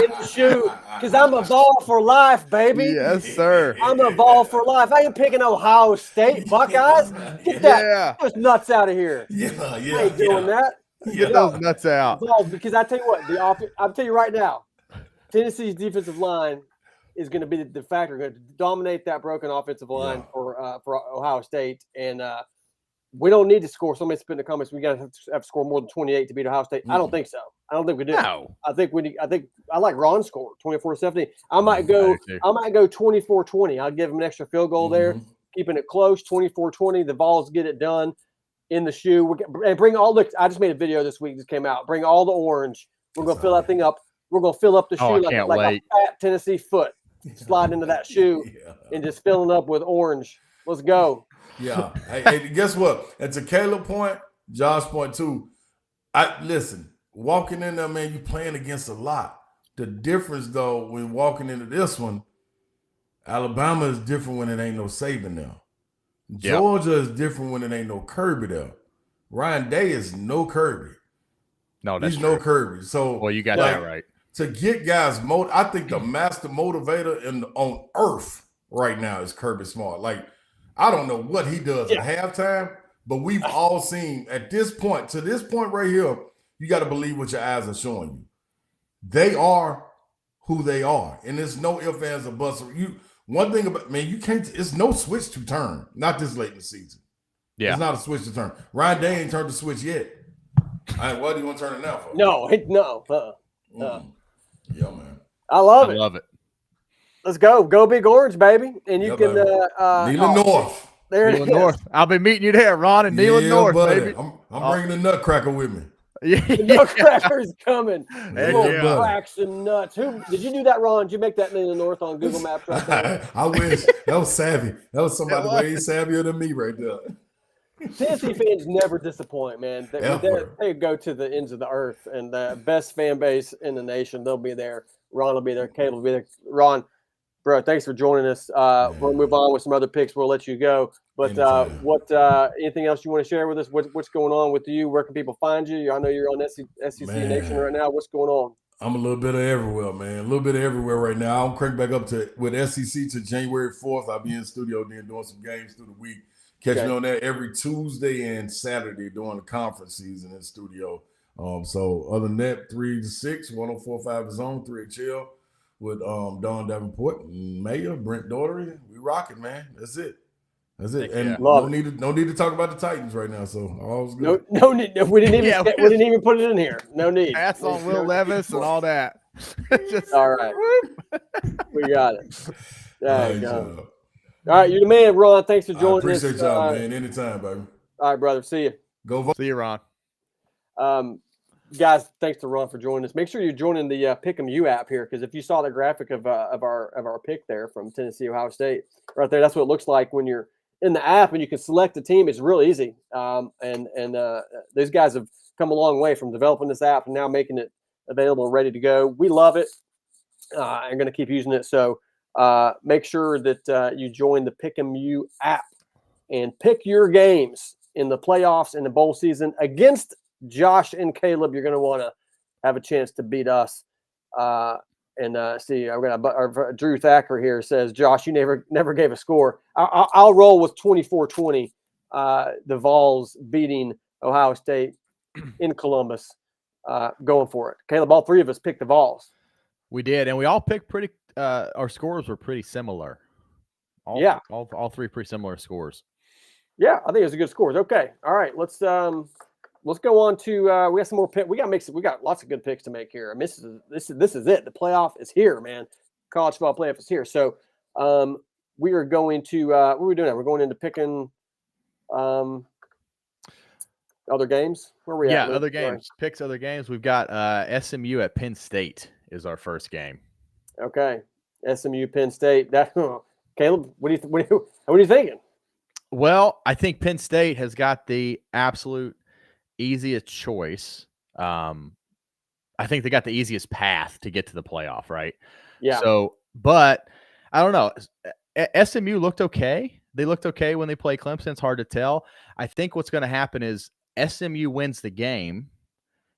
in the shoe, because I'm a Vol for life, baby. Yes, sir. I'm a Vol for life. I ain't picking Ohio State Buckeyes. Get those nuts out of here. I ain't doing that. Get those nuts out. Vols, because I tell you what, I'll tell you right now, Tennessee's defensive line is going to be the factor, going to dominate that broken offensive line for Ohio State, and we don't need to score. Somebody spit in the comments, we got to have to score more than 28 to beat Ohio State. I don't think so. I don't think we do. No. I think I like Ron's score, 24-17. I might go 24-20. I'll give him an extra field goal there, keeping it close, 24-20. The Vols get it done in the shoe. And bring all the – I just made a video this week that came out. Bring all the orange. We're going to fill that thing up. We're going to fill up the shoe like a fat Tennessee foot. Slide into that shoe and just fill it up with orange. Let's go. Yeah. Hey, guess what? At the Caleb point, Josh's point too, listen, walking in there, man, you playing against a lot. The difference, though, when walking into this one, Alabama is different when it ain't no Saban there. Georgia is different when it ain't no Kirby there. Ryan Day is no Kirby. No, that's He's true. no Kirby. So, well, you got that right. To get guys, I think the master motivator on earth right now is Kirby Smart. Like, I don't know what he does at halftime, but we've all seen to this point right here, you got to believe what your eyes are showing you. They are who they are. And there's no ifs, ands, or buts. One thing about, man, you can't, it's no switch to turn. Not this late in the season. Yeah. It's not a switch to turn. Ryan Day ain't turned the switch yet. What do you want to turn it now for? No. Yeah, man. I love it. Love it. Let's go. Go Big Orange, baby. And you can Neyland North. There it Neyland is. North. I'll be meeting you there, Ron, and Neyland North, buddy. baby. I'm bringing the Nutcracker with me. The Nutcracker's coming. Yeah, cracks and nuts. Who did you do that, Ron? Did you make that Neyland North on Google Maps right there? I wish. That was savvy. That was somebody way savvier than me right there. Tennessee fans never disappoint, man. They go to the ends of the earth, and the best fan base in the nation. They'll be there. Ron will be there. Caleb will be there. Ron, bro, thanks for joining us. We'll move on with some other picks. We'll let you go. But anything else you want to share with us? What's going on with you? Where can people find you? I know you're on SEC Nation right now. What's going on? I'm a little bit of everywhere, man. A little bit of everywhere right now. I'll crank back up with SEC to January 4th. I'll be in the studio then doing some games through the week. Catch me on that every Tuesday and Saturday during the conference season in the studio. So other than that, 3 to 6, 104.5 The Zone, 3HL with Don Davenport, Mayor, Brent Daugherty. We rocking, man. That's it. That's it. And no need to talk about the Titans right now. So all's good. No need. We didn't even we didn't even put it in here. No need. Pass on Will Levis and all that. All right. We got it. There you go. All right, you're the man, Ron. Thanks for joining us. Appreciate y'all, man. Anytime, baby. All right, brother. See you. Go vote. See you, Ron. Guys, thanks to Ron for joining us. Make sure you're joining the Pick'em U app here, because if you saw the graphic of our pick there from Tennessee, Ohio State, right there, that's what it looks like when you're in the app and you can select a team. It's real easy. And these guys have come a long way from developing this app and now making it available and ready to go. We love it. I'm going to keep using it. So make sure that you join the Pick'em U app and pick your games in the playoffs and the bowl season against Josh and Caleb. You're going to want to have a chance to beat us. See, I've got Drew Thacker here says, Josh, you never gave a score. I'll roll with 24-20. The Vols beating Ohio State in Columbus, going for it. Caleb, all three of us picked the Vols. We did, and we all picked pretty. Our scores were pretty similar. All three pretty similar scores. Yeah, I think it was a good scores. Okay, all right. Let's go on to. We got some more pick. We got lots of good picks to make here. I mean, this is it. The playoff is here, man. College football playoff is here. So we are going to. What are we doing now? We're going into picking other games. Where are we at? Yeah, other games. Picks other games. We've got SMU at Penn State is our first game. Okay, SMU Penn State. Caleb, what are you thinking? Well, I think Penn State has got the absolute easiest choice. I think they got the easiest path to get to the playoff, right? Yeah. So, but I don't know. SMU looked okay. They looked okay when they played Clemson. It's hard to tell. I think what's going to happen is SMU wins the game,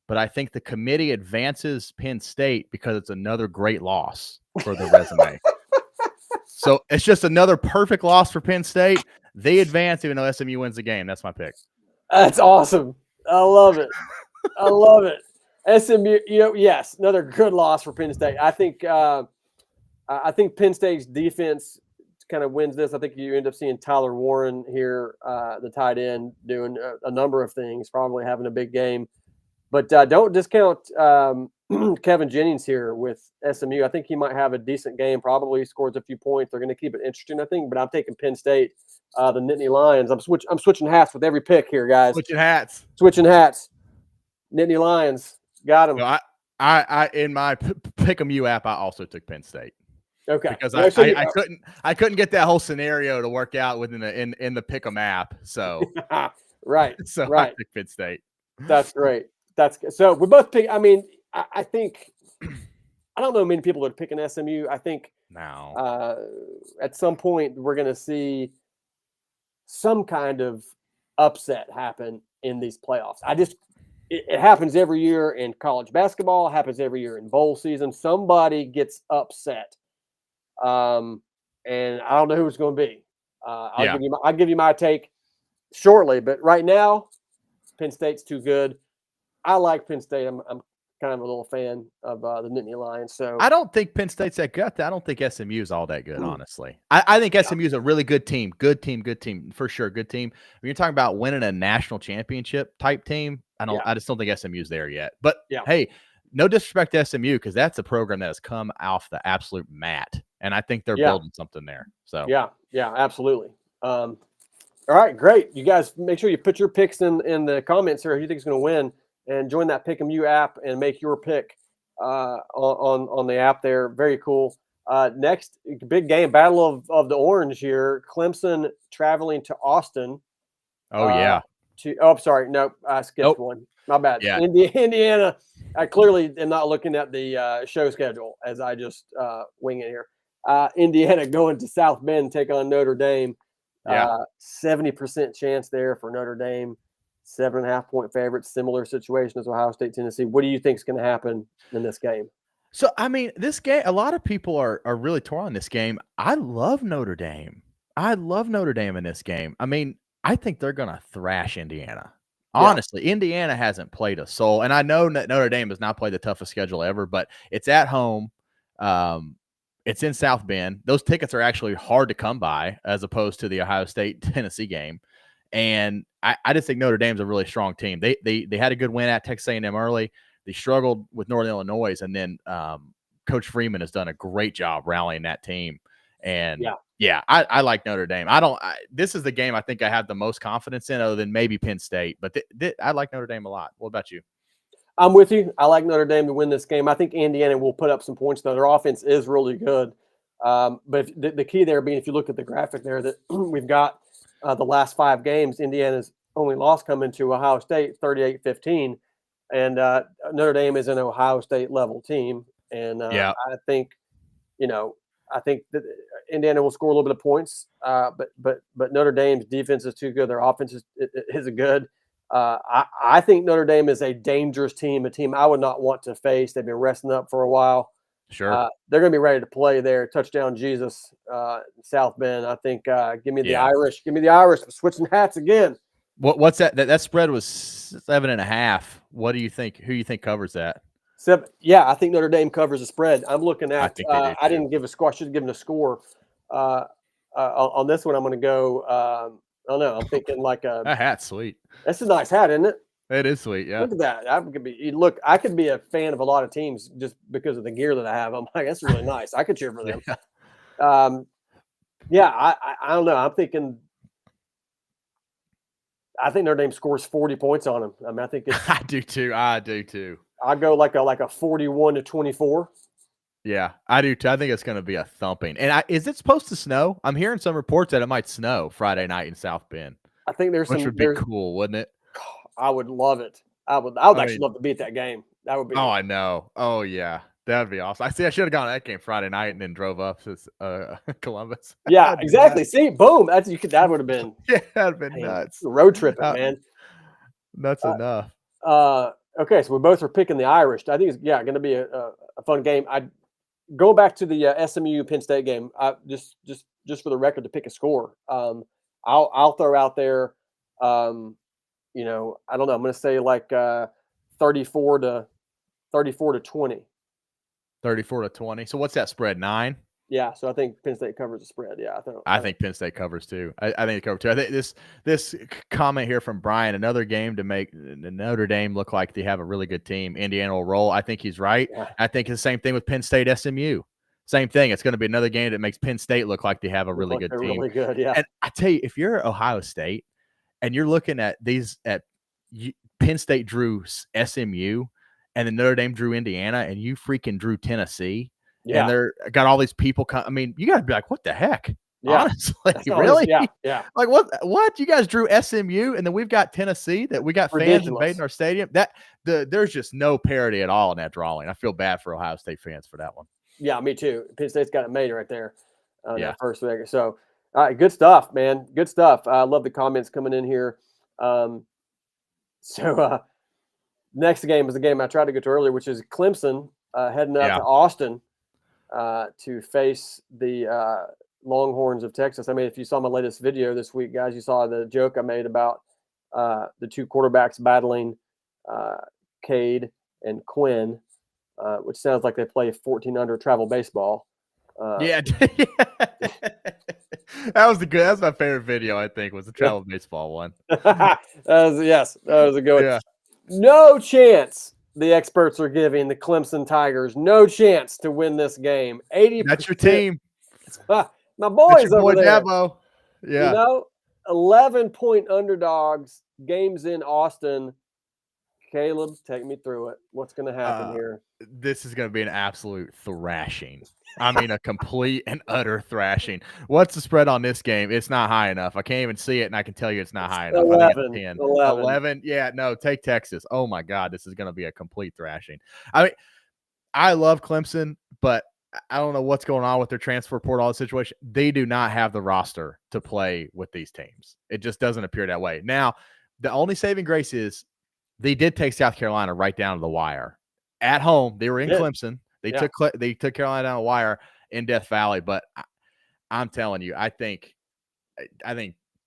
but I think the committee advances Penn State because it's another great loss for the resume. So it's just another perfect loss for Penn State. They advance even though SMU wins the game. That's my pick. That's awesome. I love it. I love it. SMU, yes, another good loss for Penn State. I think Penn State's defense kind of wins this. I think you end up seeing Tyler Warren here, the tight end, doing a number of things, probably having a big game. But don't discount Kevin Jennings here with SMU. I think he might have a decent game, probably scores a few points. They're going to keep it interesting, I think. But I'm taking Penn State, the Nittany Lions. I'm switching hats with every pick here, guys. Switching hats. Nittany Lions. Got them. No, I in my Pick'em U app, I also took Penn State. Okay. Because I couldn't get that whole scenario to work out within in the Pick'em app. So right. So right. I took Penn State. That's great. That's so we both pick. I mean, I think I don't know many people that are picking SMU. I think now at some point we're going to see some kind of upset happen in these playoffs. It happens every year in college basketball. It happens every year in bowl season. Somebody gets upset, and I don't know who it's going to be. I'll give you my take shortly, but right now, Penn State's too good. I like Penn State. I'm kind of a little fan of the Nittany Lions. So I don't think Penn State's that good. I don't think SMU is all that good, honestly. I think SMU is a really good team. Good team for sure. Good team. When you're talking about winning a national championship type team, I just don't think SMU's there yet. But hey, no disrespect to SMU because that's a program that has come off the absolute mat, and I think they're building something there. So yeah, absolutely. All right, great. You guys make sure you put your picks in the comments here. Who you think is going to win? And join that Pick'em U app and make your pick on the app there. Very cool. Next, big game, Battle of the Orange here. Clemson traveling to Austin. Oh, yeah. I'm sorry. Nope, I skipped one. My bad. Yeah. Indiana. I clearly am not looking at the show schedule as I just wing it here. Indiana going to South Bend, take on Notre Dame. 70% chance there for Notre Dame. 7.5-point favorites, similar situation as Ohio State, Tennessee. What do you think is going to happen in this game? So, I mean, this game, a lot of people are really torn on this game. I love Notre Dame. I love Notre Dame in this game. I mean, I think they're going to thrash Indiana. Honestly, Indiana hasn't played a soul. And I know that Notre Dame has not played the toughest schedule ever, but it's at home. It's in South Bend. Those tickets are actually hard to come by as opposed to the Ohio State-Tennessee game. And I just think Notre Dame's a really strong team. They had a good win at Texas A&M early. They struggled with Northern Illinois, and then Coach Freeman has done a great job rallying that team. And I like Notre Dame. This is the game I think I have the most confidence in, other than maybe Penn State. But I like Notre Dame a lot. What about you? I'm with you. I like Notre Dame to win this game. I think Indiana will put up some points, though. Their offense is really good. But the key there being, if you look at the graphic there, that we've got the last 5 games, Indiana's only loss coming to Ohio State, 38-15. And Notre Dame is an Ohio State level team. And I think, I think that Indiana will score a little bit of points. But Notre Dame's defense is too good. Their offense is good. I think Notre Dame is a dangerous team, a team I would not want to face. They've been resting up for a while. Sure. They're going to be ready to play there. Touchdown Jesus, South Bend. I think give me the Irish. Give me the Irish. Switching hats again. What's that? That spread was 7.5. What do you think? Who do you think covers that? 7. Yeah, I think Notre Dame covers the spread. I'm looking at. I didn't give a score. I should have given a score. On this one, I'm going to go. I don't know. I'm thinking like a. That hat's sweet. That's a nice hat, isn't it? It is sweet. Yeah. Look at that. I could be a fan of a lot of teams just because of the gear that I have. I'm like, that's really nice. I could cheer for them. I don't know. I'm thinking. I think Notre Dame scores 40 points on them. I mean, I think it's. I do too. I'll go like a 41-24. Yeah, I do too. I think it's going to be a thumping. And is it supposed to snow? I'm hearing some reports that it might snow Friday night in South Bend. I think which would be cool, wouldn't it? I would love it. I would actually love to be at that game. That would be. Oh, I know. Oh, yeah. That would be awesome. I should have gone to that game Friday night and then drove up to Columbus. Yeah, exactly. See, boom. That would have been. Yeah, that'd have been nuts. Road trip, man. That's enough. Okay, so we both are picking the Irish. I think it's going to be a fun game. Go back to the SMU Penn State game. Just for the record to pick a score. I'll throw out there. I don't know. I'm going to say like 34 to 20. 34-20. So what's that spread? 9? Yeah. So I think Penn State covers the spread. Yeah. I think Penn State covers too. I think they cover too. I think this comment here from Brian, another game to make Notre Dame look like they have a really good team. Indiana will roll. I think he's right. Yeah. I think it's the same thing with Penn State SMU. Same thing. It's going to be another game that makes Penn State look like they have a really good team. Really good. Yeah. And I tell you, if you're Ohio State and you're looking at Penn State drew SMU, and then Notre Dame drew Indiana, and you freaking drew Tennessee, and they're got all these people. I mean, you got to be like, what the heck? Yeah. Honestly, really? Yeah. Like what? You guys drew SMU, and then we've got Tennessee that we got fans invading our stadium. There's just no parity at all in that drawing. I feel bad for Ohio State fans for that one. Yeah, me too. Penn State's got it made right there. That first week. So, all right, good stuff, man. Good stuff. I love the comments coming in here. Next game is the game I tried to get to earlier, which is Clemson heading up to Austin to face the Longhorns of Texas. I mean, if you saw my latest video this week, guys, you saw the joke I made about the two quarterbacks battling Cade and Quinn, which sounds like they play 14 under travel baseball. That was my favorite video. I think was the travel baseball one. That was a good one. Yeah. No chance the experts are giving the Clemson Tigers no chance to win this game. 80%. That's your team. My boys over there. Dabo. Yeah. 11-point underdogs. Games in Austin. Caleb, take me through it. What's going to happen here? This is going to be an absolute thrashing. I mean, a complete and utter thrashing. What's the spread on this game? It's not high enough. I can't even see it, and I can tell you it's not high enough. 11. Yeah, no, take Texas. Oh, my God, this is going to be a complete thrashing. I mean, I love Clemson, but I don't know what's going on with their transfer portal situation. They do not have the roster to play with these teams. It just doesn't appear that way. Now, The only saving grace is they did take South Carolina right down to the wire. At home, they were in Clemson. They took Carolina down the wire in Death Valley. But I'm telling you, I think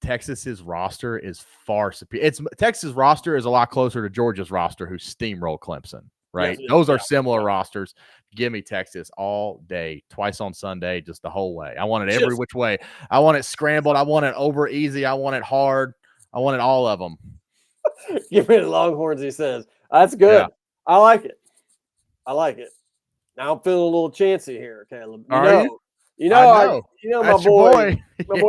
Texas's roster is far superior. Texas roster is a lot closer to Georgia's roster, who steamrolled Clemson. Right, those are similar rosters. Give me Texas all day, twice on Sunday, just the whole way. I want it every which way. I want it scrambled. I want it over easy. I want it hard. I want it all of them. Give me the Longhorns, he says. That's good. Yeah. I like it. Now I'm feeling a little chancy here, Caleb. You know my boy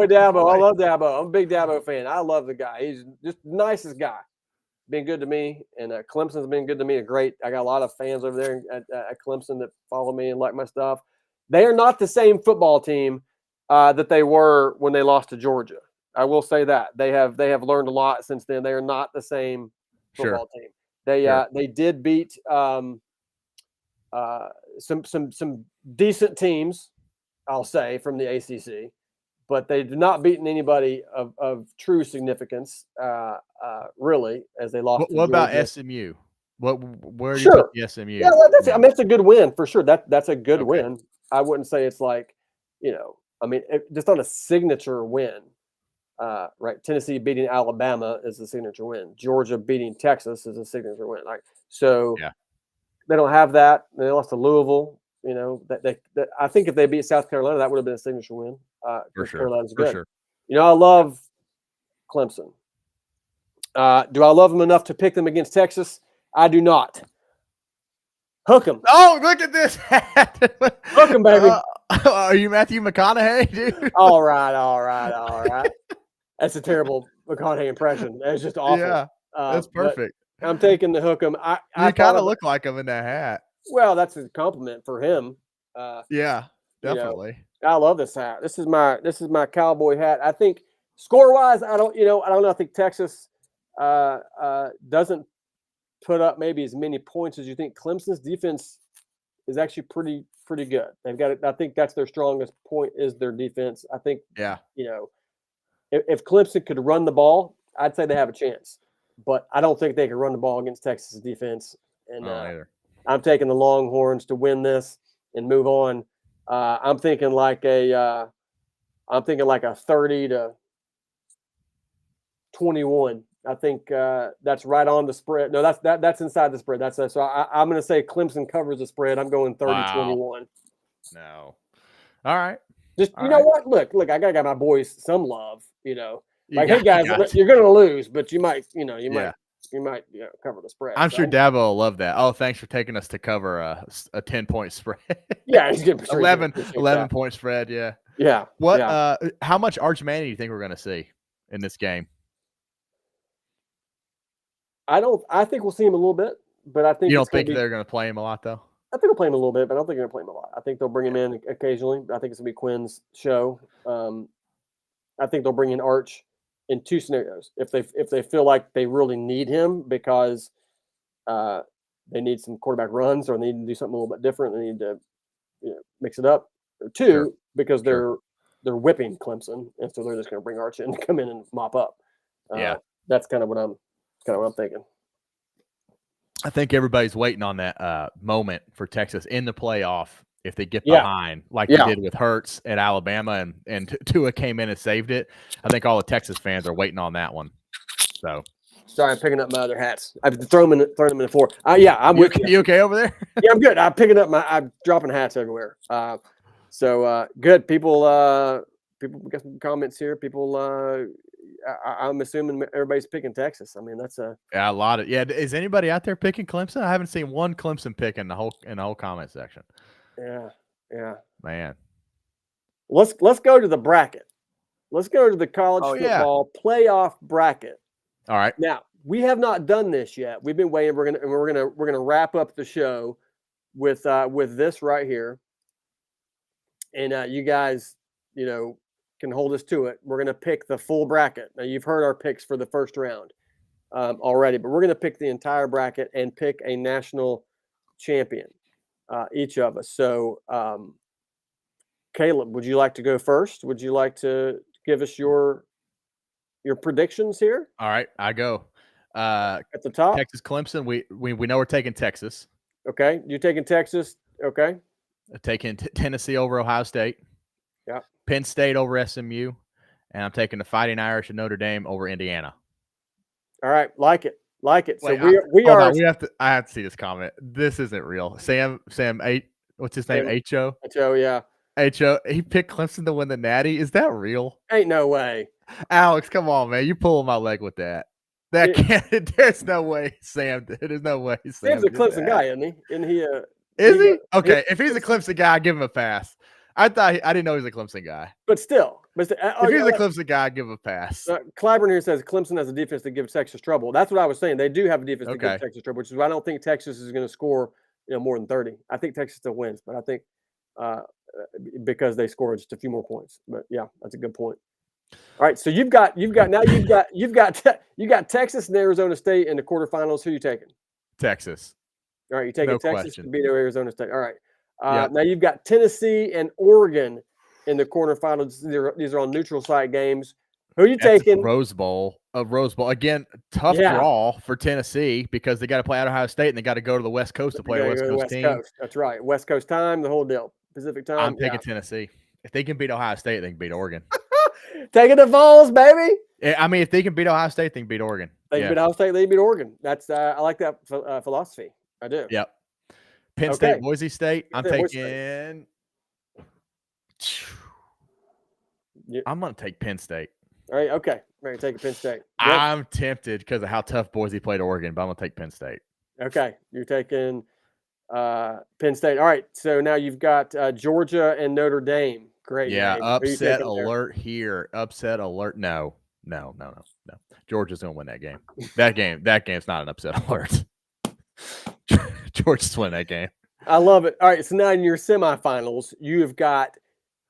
Dabo. I love Dabo. I'm a big Dabo fan. I love the guy. He's just the nicest guy. Been good to me, and Clemson's been good to me. I got a lot of fans over there at Clemson that follow me and like my stuff. They are not the same football team that they were when they lost to Georgia. I will say that they have learned a lot since then. They are not the same football team. They did beat some decent teams, I'll say, from the ACC, but they did not beat anybody of true significance, really, as they lost. What about SMU? Where do you put the SMU? Yeah, that's a good win for sure. That's a good win. I wouldn't say it's like, just on a signature win. Right, Tennessee beating Alabama is a signature win. Georgia beating Texas is a signature win. They don't have that. They lost to Louisville. I think if they beat South Carolina, that would have been a signature win. For sure. Carolina's good. For sure. I love Clemson. Do I love them enough to pick them against Texas? I do not. Hook them. Oh, look at this hat. Hook them, baby. Are you Matthew McConaughey, dude? All right. That's a terrible McConaughey impression. It's just awful. Yeah, that's perfect. I'm taking the hook 'em. You kind of look like him in that hat. Well, that's a compliment for him. Yeah, definitely. I love this hat. This is my cowboy hat. I think score-wise, I don't know. I think Texas doesn't put up maybe as many points as you think. Clemson's defense is actually pretty good. They've got it. I think that's their strongest point is their defense. I think. Yeah. If Clemson could run the ball, I'd say they have a chance. But I don't think they can run the ball against Texas' defense. And I'm taking the Longhorns to win this and move on. I'm thinking like a 30-21. I think that's right on the spread. No, that's inside the spread. So I'm going to say Clemson covers the spread. I'm going 30-21. Wow. No. All right. What? Look, I got to give my boys some love, hey guys, you're going to lose, but you might cover the spread. I'm sure Dabo will love that. Oh, thanks for taking us to cover a 10-point spread. Yeah, he's getting 11-point spread. Yeah. Yeah. What? How much Arch Manning do you think we're going to see in this game? I think we'll see him a little bit, but I think you don't think they're going to play him a lot though. I think they'll play him a little bit, but I don't think they're going to play him a lot. I think they'll bring him in occasionally. I think it's going to be Quinn's show. I think they'll bring in Arch in two scenarios. If they feel like they really need him because they need some quarterback runs or they need to do something a little bit different, they need to mix it up. Or two, because they're whipping Clemson, and so they're just going to bring Arch in to come in and mop up. That's kind of what I'm thinking. I think everybody's waiting on that moment for Texas in the playoff if they get behind, like they did with Hurts at Alabama, and Tua came in and saved it. I think all the Texas fans are waiting on that one. So, sorry, I'm picking up my other hats. I've thrown them in the floor. I'm with you. You okay over there? Yeah, I'm good. I'm dropping hats everywhere. Good. People got some comments here. People. I'm assuming everybody's picking Texas. I mean, that's a lot of Is anybody out there picking Clemson? I haven't seen one Clemson pick in the whole comment section. Yeah. Man. Let's go to the bracket. Let's go to the college football playoff bracket. All right. Now, we have not done this yet. We've been waiting. We're gonna wrap up the show with this right here. And you guys, can hold us to it. We're going to pick the full bracket. Now, you've heard our picks for the first round already, but we're going to pick the entire bracket and pick a national champion, each of us. So, Caleb, would you like to go first? Would you like to give us your predictions here? All right, I go. At the top? Texas Clemson. We know we're taking Texas. Okay. You're taking Texas. Okay. Taking Tennessee over Ohio State. Yeah. Penn State over SMU. And I'm taking the Fighting Irish and Notre Dame over Indiana. All right. Like it. So Wait, we are. I have to see this comment. This isn't real. Sam, what's his name? H.O.? H.O., yeah. H.O. He picked Clemson to win the Natty. Is that real? Ain't no way. Alex, come on, man. You pulling my leg with that. There's no way, Sam. There's no way. Sam's a Clemson guy, isn't he? Isn't he? Is he? Okay, if he's a Clemson guy, I give him a pass. I didn't know he was a Clemson guy. But still. If he's a Clemson guy, I give him a pass. Clyburn here says Clemson has a defense that gives Texas trouble. That's what I was saying. They do have a defense that gives Texas trouble, which is why I don't think Texas is going to score more than 30. I think Texas still wins, but I think because they score just a few more points. But yeah, that's a good point. All right, so you've got Texas and Arizona State in the quarterfinals. Who are you taking? Texas. All right, you're taking Texas to beat Arizona State. All right. Yep. Now you've got Tennessee and Oregon in the quarterfinals. These are on neutral site games. Who are you taking? Rose Bowl. Again, tough draw for Tennessee because they got to play at Ohio State and they got to go to the West Coast to play a West Coast team. That's right. West Coast time, the whole deal. Pacific time. I'm taking Tennessee. If they can beat Ohio State, they can beat Oregon. Taking the Vols, baby. I mean, if they can beat Ohio State, they can beat Oregon. They can beat Ohio State, they can beat Oregon. That's I like that philosophy. I do. Yep. Penn State, Boise State. I'm taking. I'm going to take Penn State. All right. Okay. We're going to take Penn State. Yep. I'm tempted because of how tough Boise played Oregon, but I'm going to take Penn State. Okay. You're taking Penn State. All right. So now you've got Georgia and Notre Dame. Great. Yeah. Upset alert here. Upset alert. No. Georgia's going to win that game. That game's not an upset alert. Georgia's win that game. I love it. All right. So now in your semifinals, you have got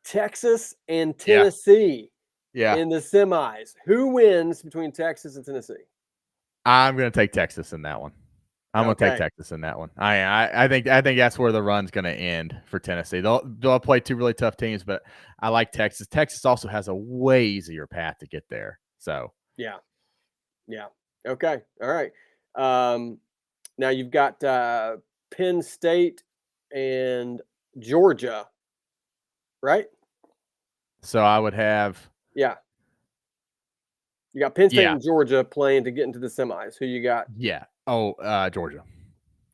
Texas and Tennessee in the semis. Who wins between Texas and Tennessee? I'm going to take Texas in that one. I'm going to take Texas in that one. I think that's where the run's going to end for Tennessee. They'll play two really tough teams, but I like Texas. Texas also has a way easier path to get there. So yeah. Okay. All right. Now you've got Penn State and Georgia, right? So I would have. Yeah. You got Penn State and Georgia playing to get into the semis. Who you got? Yeah. Georgia.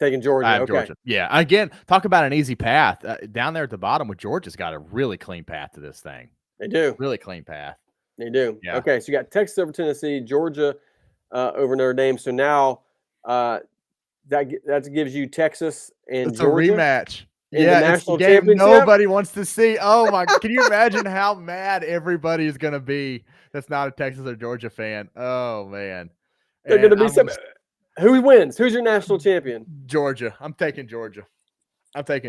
Taking Georgia. Okay. Georgia. Yeah. Again, talk about an easy path. Down there at the bottom with Georgia's got a really clean path to this thing. They do. Really clean path. They do. Yeah. Okay. So you got Texas over Tennessee, Georgia over Notre Dame. So now that gives you Texas and it's Georgia. A rematch. The national championship. Nobody wants to see. Oh my! Can you imagine how mad everybody is going to be that's not a Texas or Georgia fan? Oh man, they're going to be some. Who wins? Who's your national champion? Georgia. I'm taking Georgia. That's a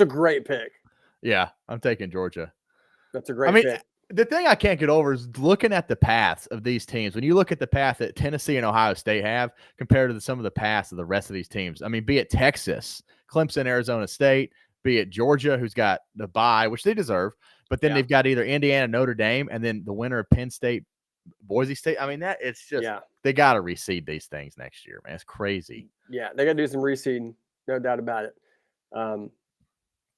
great pick. Yeah, I'm taking Georgia. That's a great pick. The thing I can't get over is looking at the paths of these teams. When you look at the path that Tennessee and Ohio State have compared to some of the paths of the rest of these teams, I mean, be it Texas, Clemson, Arizona State, be it Georgia, who's got the bye, which they deserve, but then they've got either Indiana, Notre Dame, and then the winner of Penn State, Boise State. I mean, it's just they got to reseed these things next year, man. It's crazy. Yeah, they got to do some reseeding, no doubt about it.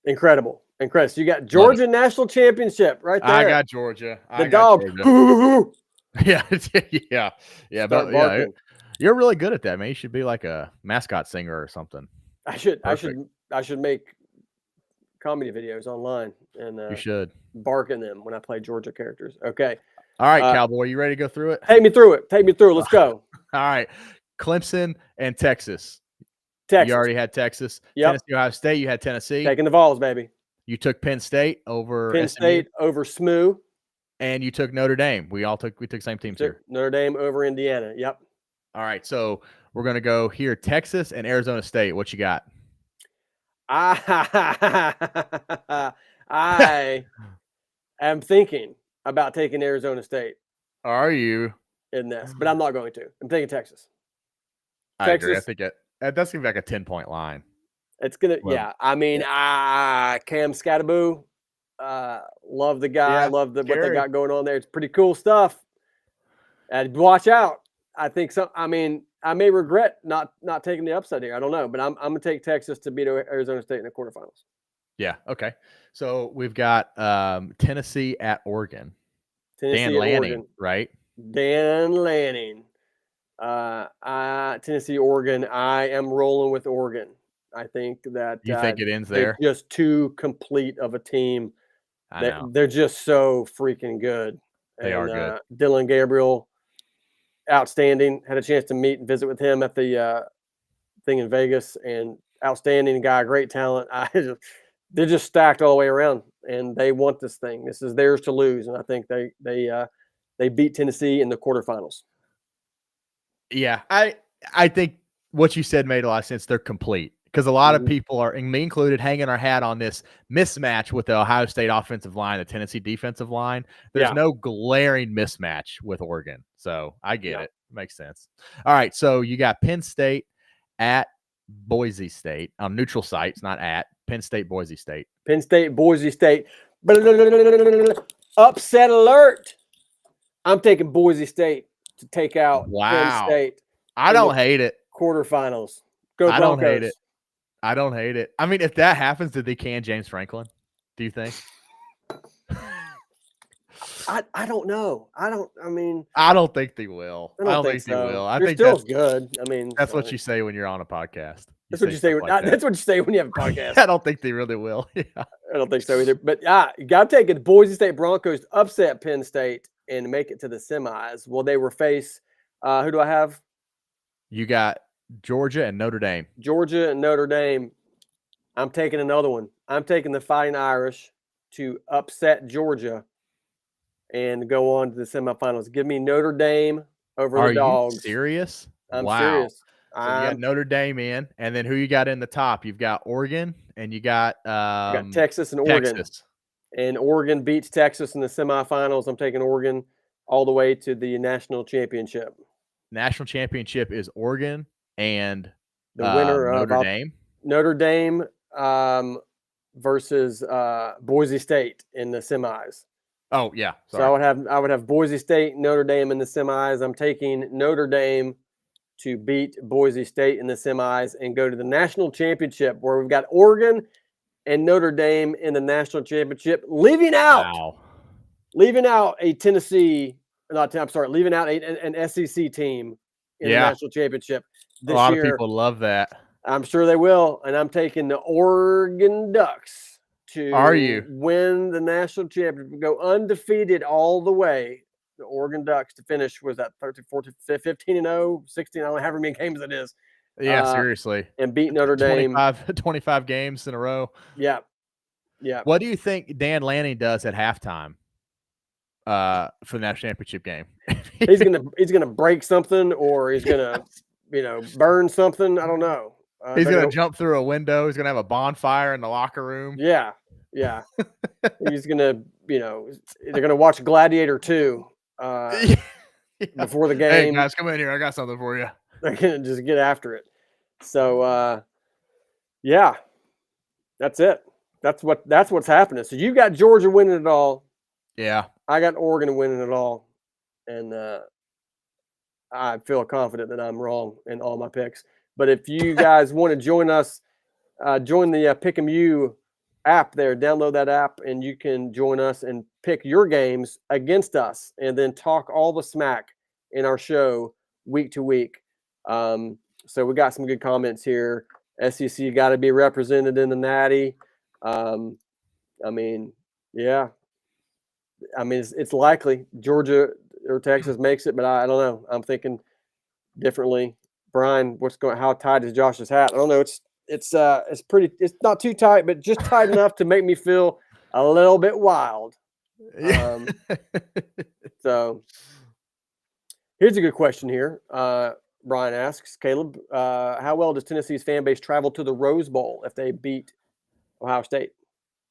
Incredible. So you got Georgia national championship right there. I got Georgia. The dog. Yeah. But you're really good at that, man. You should be like a mascot singer or something. I should make comedy videos online and you should bark in them when I play Georgia characters. Okay. All right, Cowboy, you ready to go through it? Take me through it. Let's go. All right. Clemson and Texas. You already had Texas. Yep. Tennessee, Ohio State. You had Tennessee. Taking the Vols, baby. You took Penn State over SMU. And you took Notre Dame. We took same teams here. Notre Dame over Indiana. Yep. All right. So we're gonna go here. Texas and Arizona State. What you got? I am thinking about taking Arizona State. Are you? In this, but I'm not going to. I'm taking Texas. I agree. I think that's gonna be like a 10-point line. It's gonna, I mean, Cam Scattaboo, love the guy. Love what they got going on there. It's pretty cool stuff. And watch out. I think so. I mean, I may regret not taking the upset here. I don't know, but I'm gonna take Texas to beat Arizona State in the quarterfinals. Yeah. Okay. So we've got Tennessee at Oregon. Tennessee Dan at Lanning, Oregon. right? Dan Lanning. Tennessee, Oregon. I am rolling with Oregon. I think that you think it ends they're there? just too complete of a team. I know. They're just so freaking good. They are good. Dylan Gabriel, outstanding. Had a chance to meet and visit with him at the thing in Vegas, and outstanding guy, great talent. They're just stacked all the way around, and they want this thing. This is theirs to lose, and I think they beat Tennessee in the quarterfinals. Yeah, I think what you said made a lot of sense. They're complete because a lot of people are, and me included, hanging our hat on this mismatch with the Ohio State offensive line, the Tennessee defensive line. There's no glaring mismatch with Oregon, so I get it. Makes sense. All right, so you got Penn State at Boise State on neutral sites, not at Penn State, Boise State. Penn State, Boise State. Upset alert. I'm taking Boise State to take out Penn State. I don't hate it. Quarterfinals. Go Broncos. I don't hate it. I don't hate it. I mean, if that happens, did they can James Franklin? Do you think? I don't know. I don't think they will. I don't think they will. I think that's good. I mean, that's what you say when you're on a podcast. That's what you say. That's what you say when you have a podcast. I don't think they really will. Yeah. I don't think so either. But you got to take it. Boise State Broncos upset Penn State and make it to the semis. Will they face? Who do I have? You got Georgia and Notre Dame. Georgia and Notre Dame. I'm taking another one. I'm taking the Fighting Irish to upset Georgia and go on to the semifinals. Give me Notre Dame over the Dogs. Are you serious? I'm serious. So you got Notre Dame in, and then who you got in the top? You've got Oregon, and you got Texas and Oregon. Texas. And Oregon beats Texas in the semifinals. I'm taking Oregon all the way to the national championship. National championship is Oregon and the winner Notre of Dame. Notre Dame versus Boise State in the semis. Oh yeah. Sorry. So I would have Boise State, Notre Dame in the semis. I'm taking Notre Dame to beat Boise State in the semis and go to the national championship, where we've got Oregon and Notre Dame in the national championship, leaving out a Tennessee. Leaving out an SEC team in the national championship this year. A lot of people love that. I'm sure they will, and I'm taking the Oregon Ducks to win the national championship, go undefeated all the way. The Oregon Ducks to finish, was that 13, 14, 15-0, 16, I don't know, however many games it is. Yeah, seriously. And beat Notre Dame. 25 games in a row. Yeah. Yeah. What do you think Dan Lanning does at halftime for the national championship game? he's gonna break something, or he's gonna burn something. I don't know. He's gonna jump through a window. He's gonna have a bonfire in the locker room. Yeah. Yeah. He's gonna, they're gonna watch Gladiator 2 before the game. Hey guys, come in here. I got something for you. They're gonna just get after it. So yeah, that's it. That's what's happening. So you got Georgia winning it all. Yeah. I got Oregon winning it all. And I feel confident that I'm wrong in all my picks. But if you guys want to join us, join the Pick'em app there. Download that app, and you can join us and pick your games against us, and then talk all the smack in our show week to week. So we got some good comments here. SEC got to be represented in the Natty. It's likely Georgia or Texas makes it, but I don't know. I'm thinking differently. Brian, how tight is Josh's hat? I don't know. It's not too tight, but just tight enough to make me feel a little bit wild. So here's a good question here. Brian asks, Caleb, how well does Tennessee's fan base travel to the Rose Bowl if they beat Ohio State?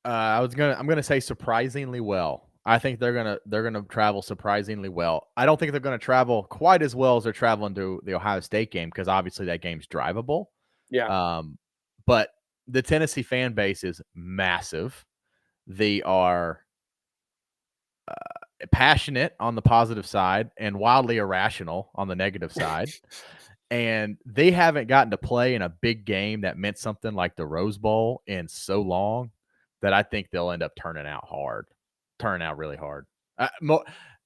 I'm gonna say surprisingly well. I think they're gonna travel surprisingly well. I don't think they're gonna travel quite as well as they're traveling to the Ohio State game, because obviously that game's drivable. Yeah. But the Tennessee fan base is massive. They are passionate on the positive side and wildly irrational on the negative side. And they haven't gotten to play in a big game that meant something like the Rose Bowl in so long that I think they'll end up turning out really hard.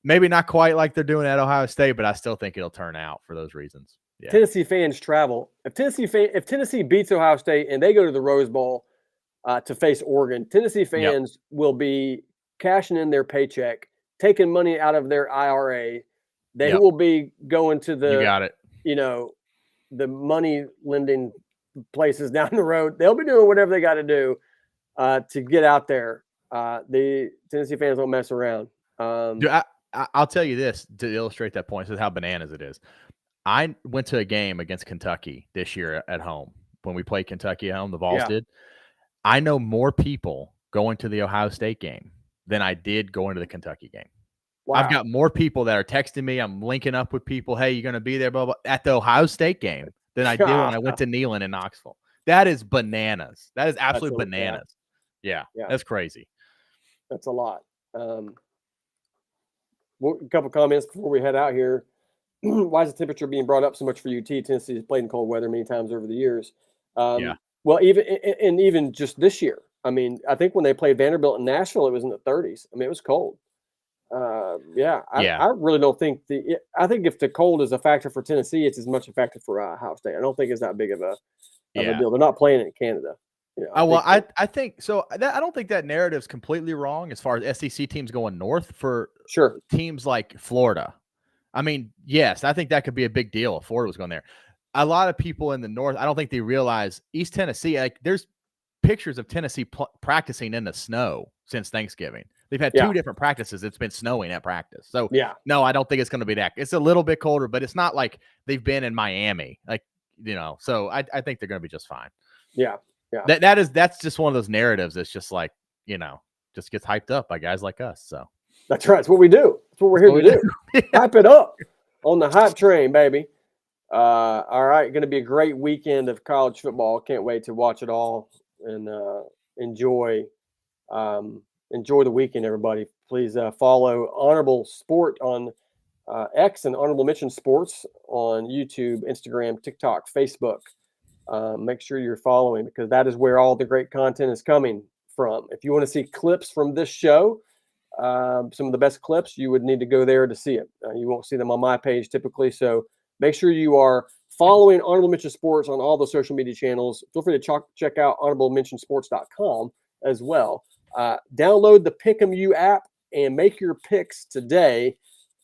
Maybe not quite like they're doing at Ohio State, but I still think it'll turn out for those reasons. Yeah. Tennessee fans travel. If Tennessee beats Ohio State and they go to the Rose Bowl to face Oregon, Tennessee fans will be cashing in their paycheck, taking money out of their IRA. They will be going to the the money lending places down the road. They'll be doing whatever they got to do to get out there. The Tennessee fans don't mess around. Dude, I'll tell you this to illustrate that point. This is how bananas it is. I went to a game against Kentucky this year at home when we played Kentucky at home. The Vols did. I know more people going to the Ohio State game than I did going to the Kentucky game. Wow. I've got more people that are texting me. I'm linking up with people. Hey, you're going to be there, blah, blah, at the Ohio State game than I did when I went to Neyland in Knoxville. That is bananas. That is absolute bananas. Yeah, that's crazy. That's a lot. A couple comments before we head out here. Why is the temperature being brought up so much for UT? Tennessee has played in cold weather many times over the years. Well, even just this year. I mean, I think when they played Vanderbilt in Nashville, it was in the 30s. I mean, it was cold. I really don't think I think if the cold is a factor for Tennessee, it's as much a factor for Ohio State. I don't think it's that big of a deal. They're not playing it in Canada. I think so. I don't think that narrative is completely wrong as far as SEC teams going north for teams like Florida. I mean, yes, I think that could be a big deal if Florida was going there. A lot of people in the north, I don't think they realize East Tennessee, like there's pictures of Tennessee practicing in the snow since Thanksgiving. They've had 2 different practices. It's been snowing at practice. So, no, I don't think it's going to be that. It's a little bit colder, but it's not like they've been in Miami. Like, so I think they're going to be just fine. Yeah. That's just one of those narratives that's just like, just gets hyped up by guys like us. So that's right. It's what we do. That's what we're here to do. Hype it up on the hype train, baby. All right. Going to be a great weekend of college football. Can't wait to watch it all and enjoy the weekend, everybody. Please follow Honorable Sport on X and Honorable Mention Sports on YouTube, Instagram, TikTok, Facebook. Make sure you're following because that is where all the great content is coming from. If you want to see clips from this show, some of the best clips, you would need to go there to see it. You won't see them on my page typically. So make sure you are following Honorable Mention Sports on all the social media channels. Feel free to check out honorablementionsports.com as well. Download the Pick'em app and make your picks today.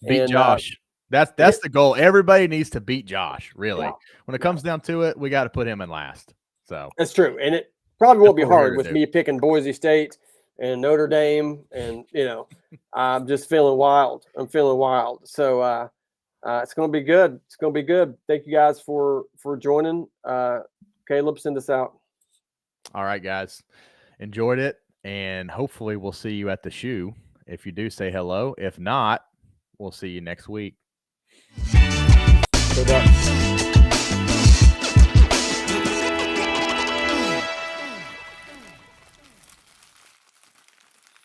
Beat Josh. That's the goal. Everybody needs to beat Josh, really. Yeah. When it comes down to it, we got to put him in last. So that's true. And it probably won't be hard with me picking Boise State and Notre Dame. And, I'm just feeling wild. So it's going to be good. It's going to be good. Thank you guys for joining. Caleb, send us out. All right, guys. Enjoyed it. And hopefully we'll see you at the shoe. If you do, say hello. If not, we'll see you next week. Good luck.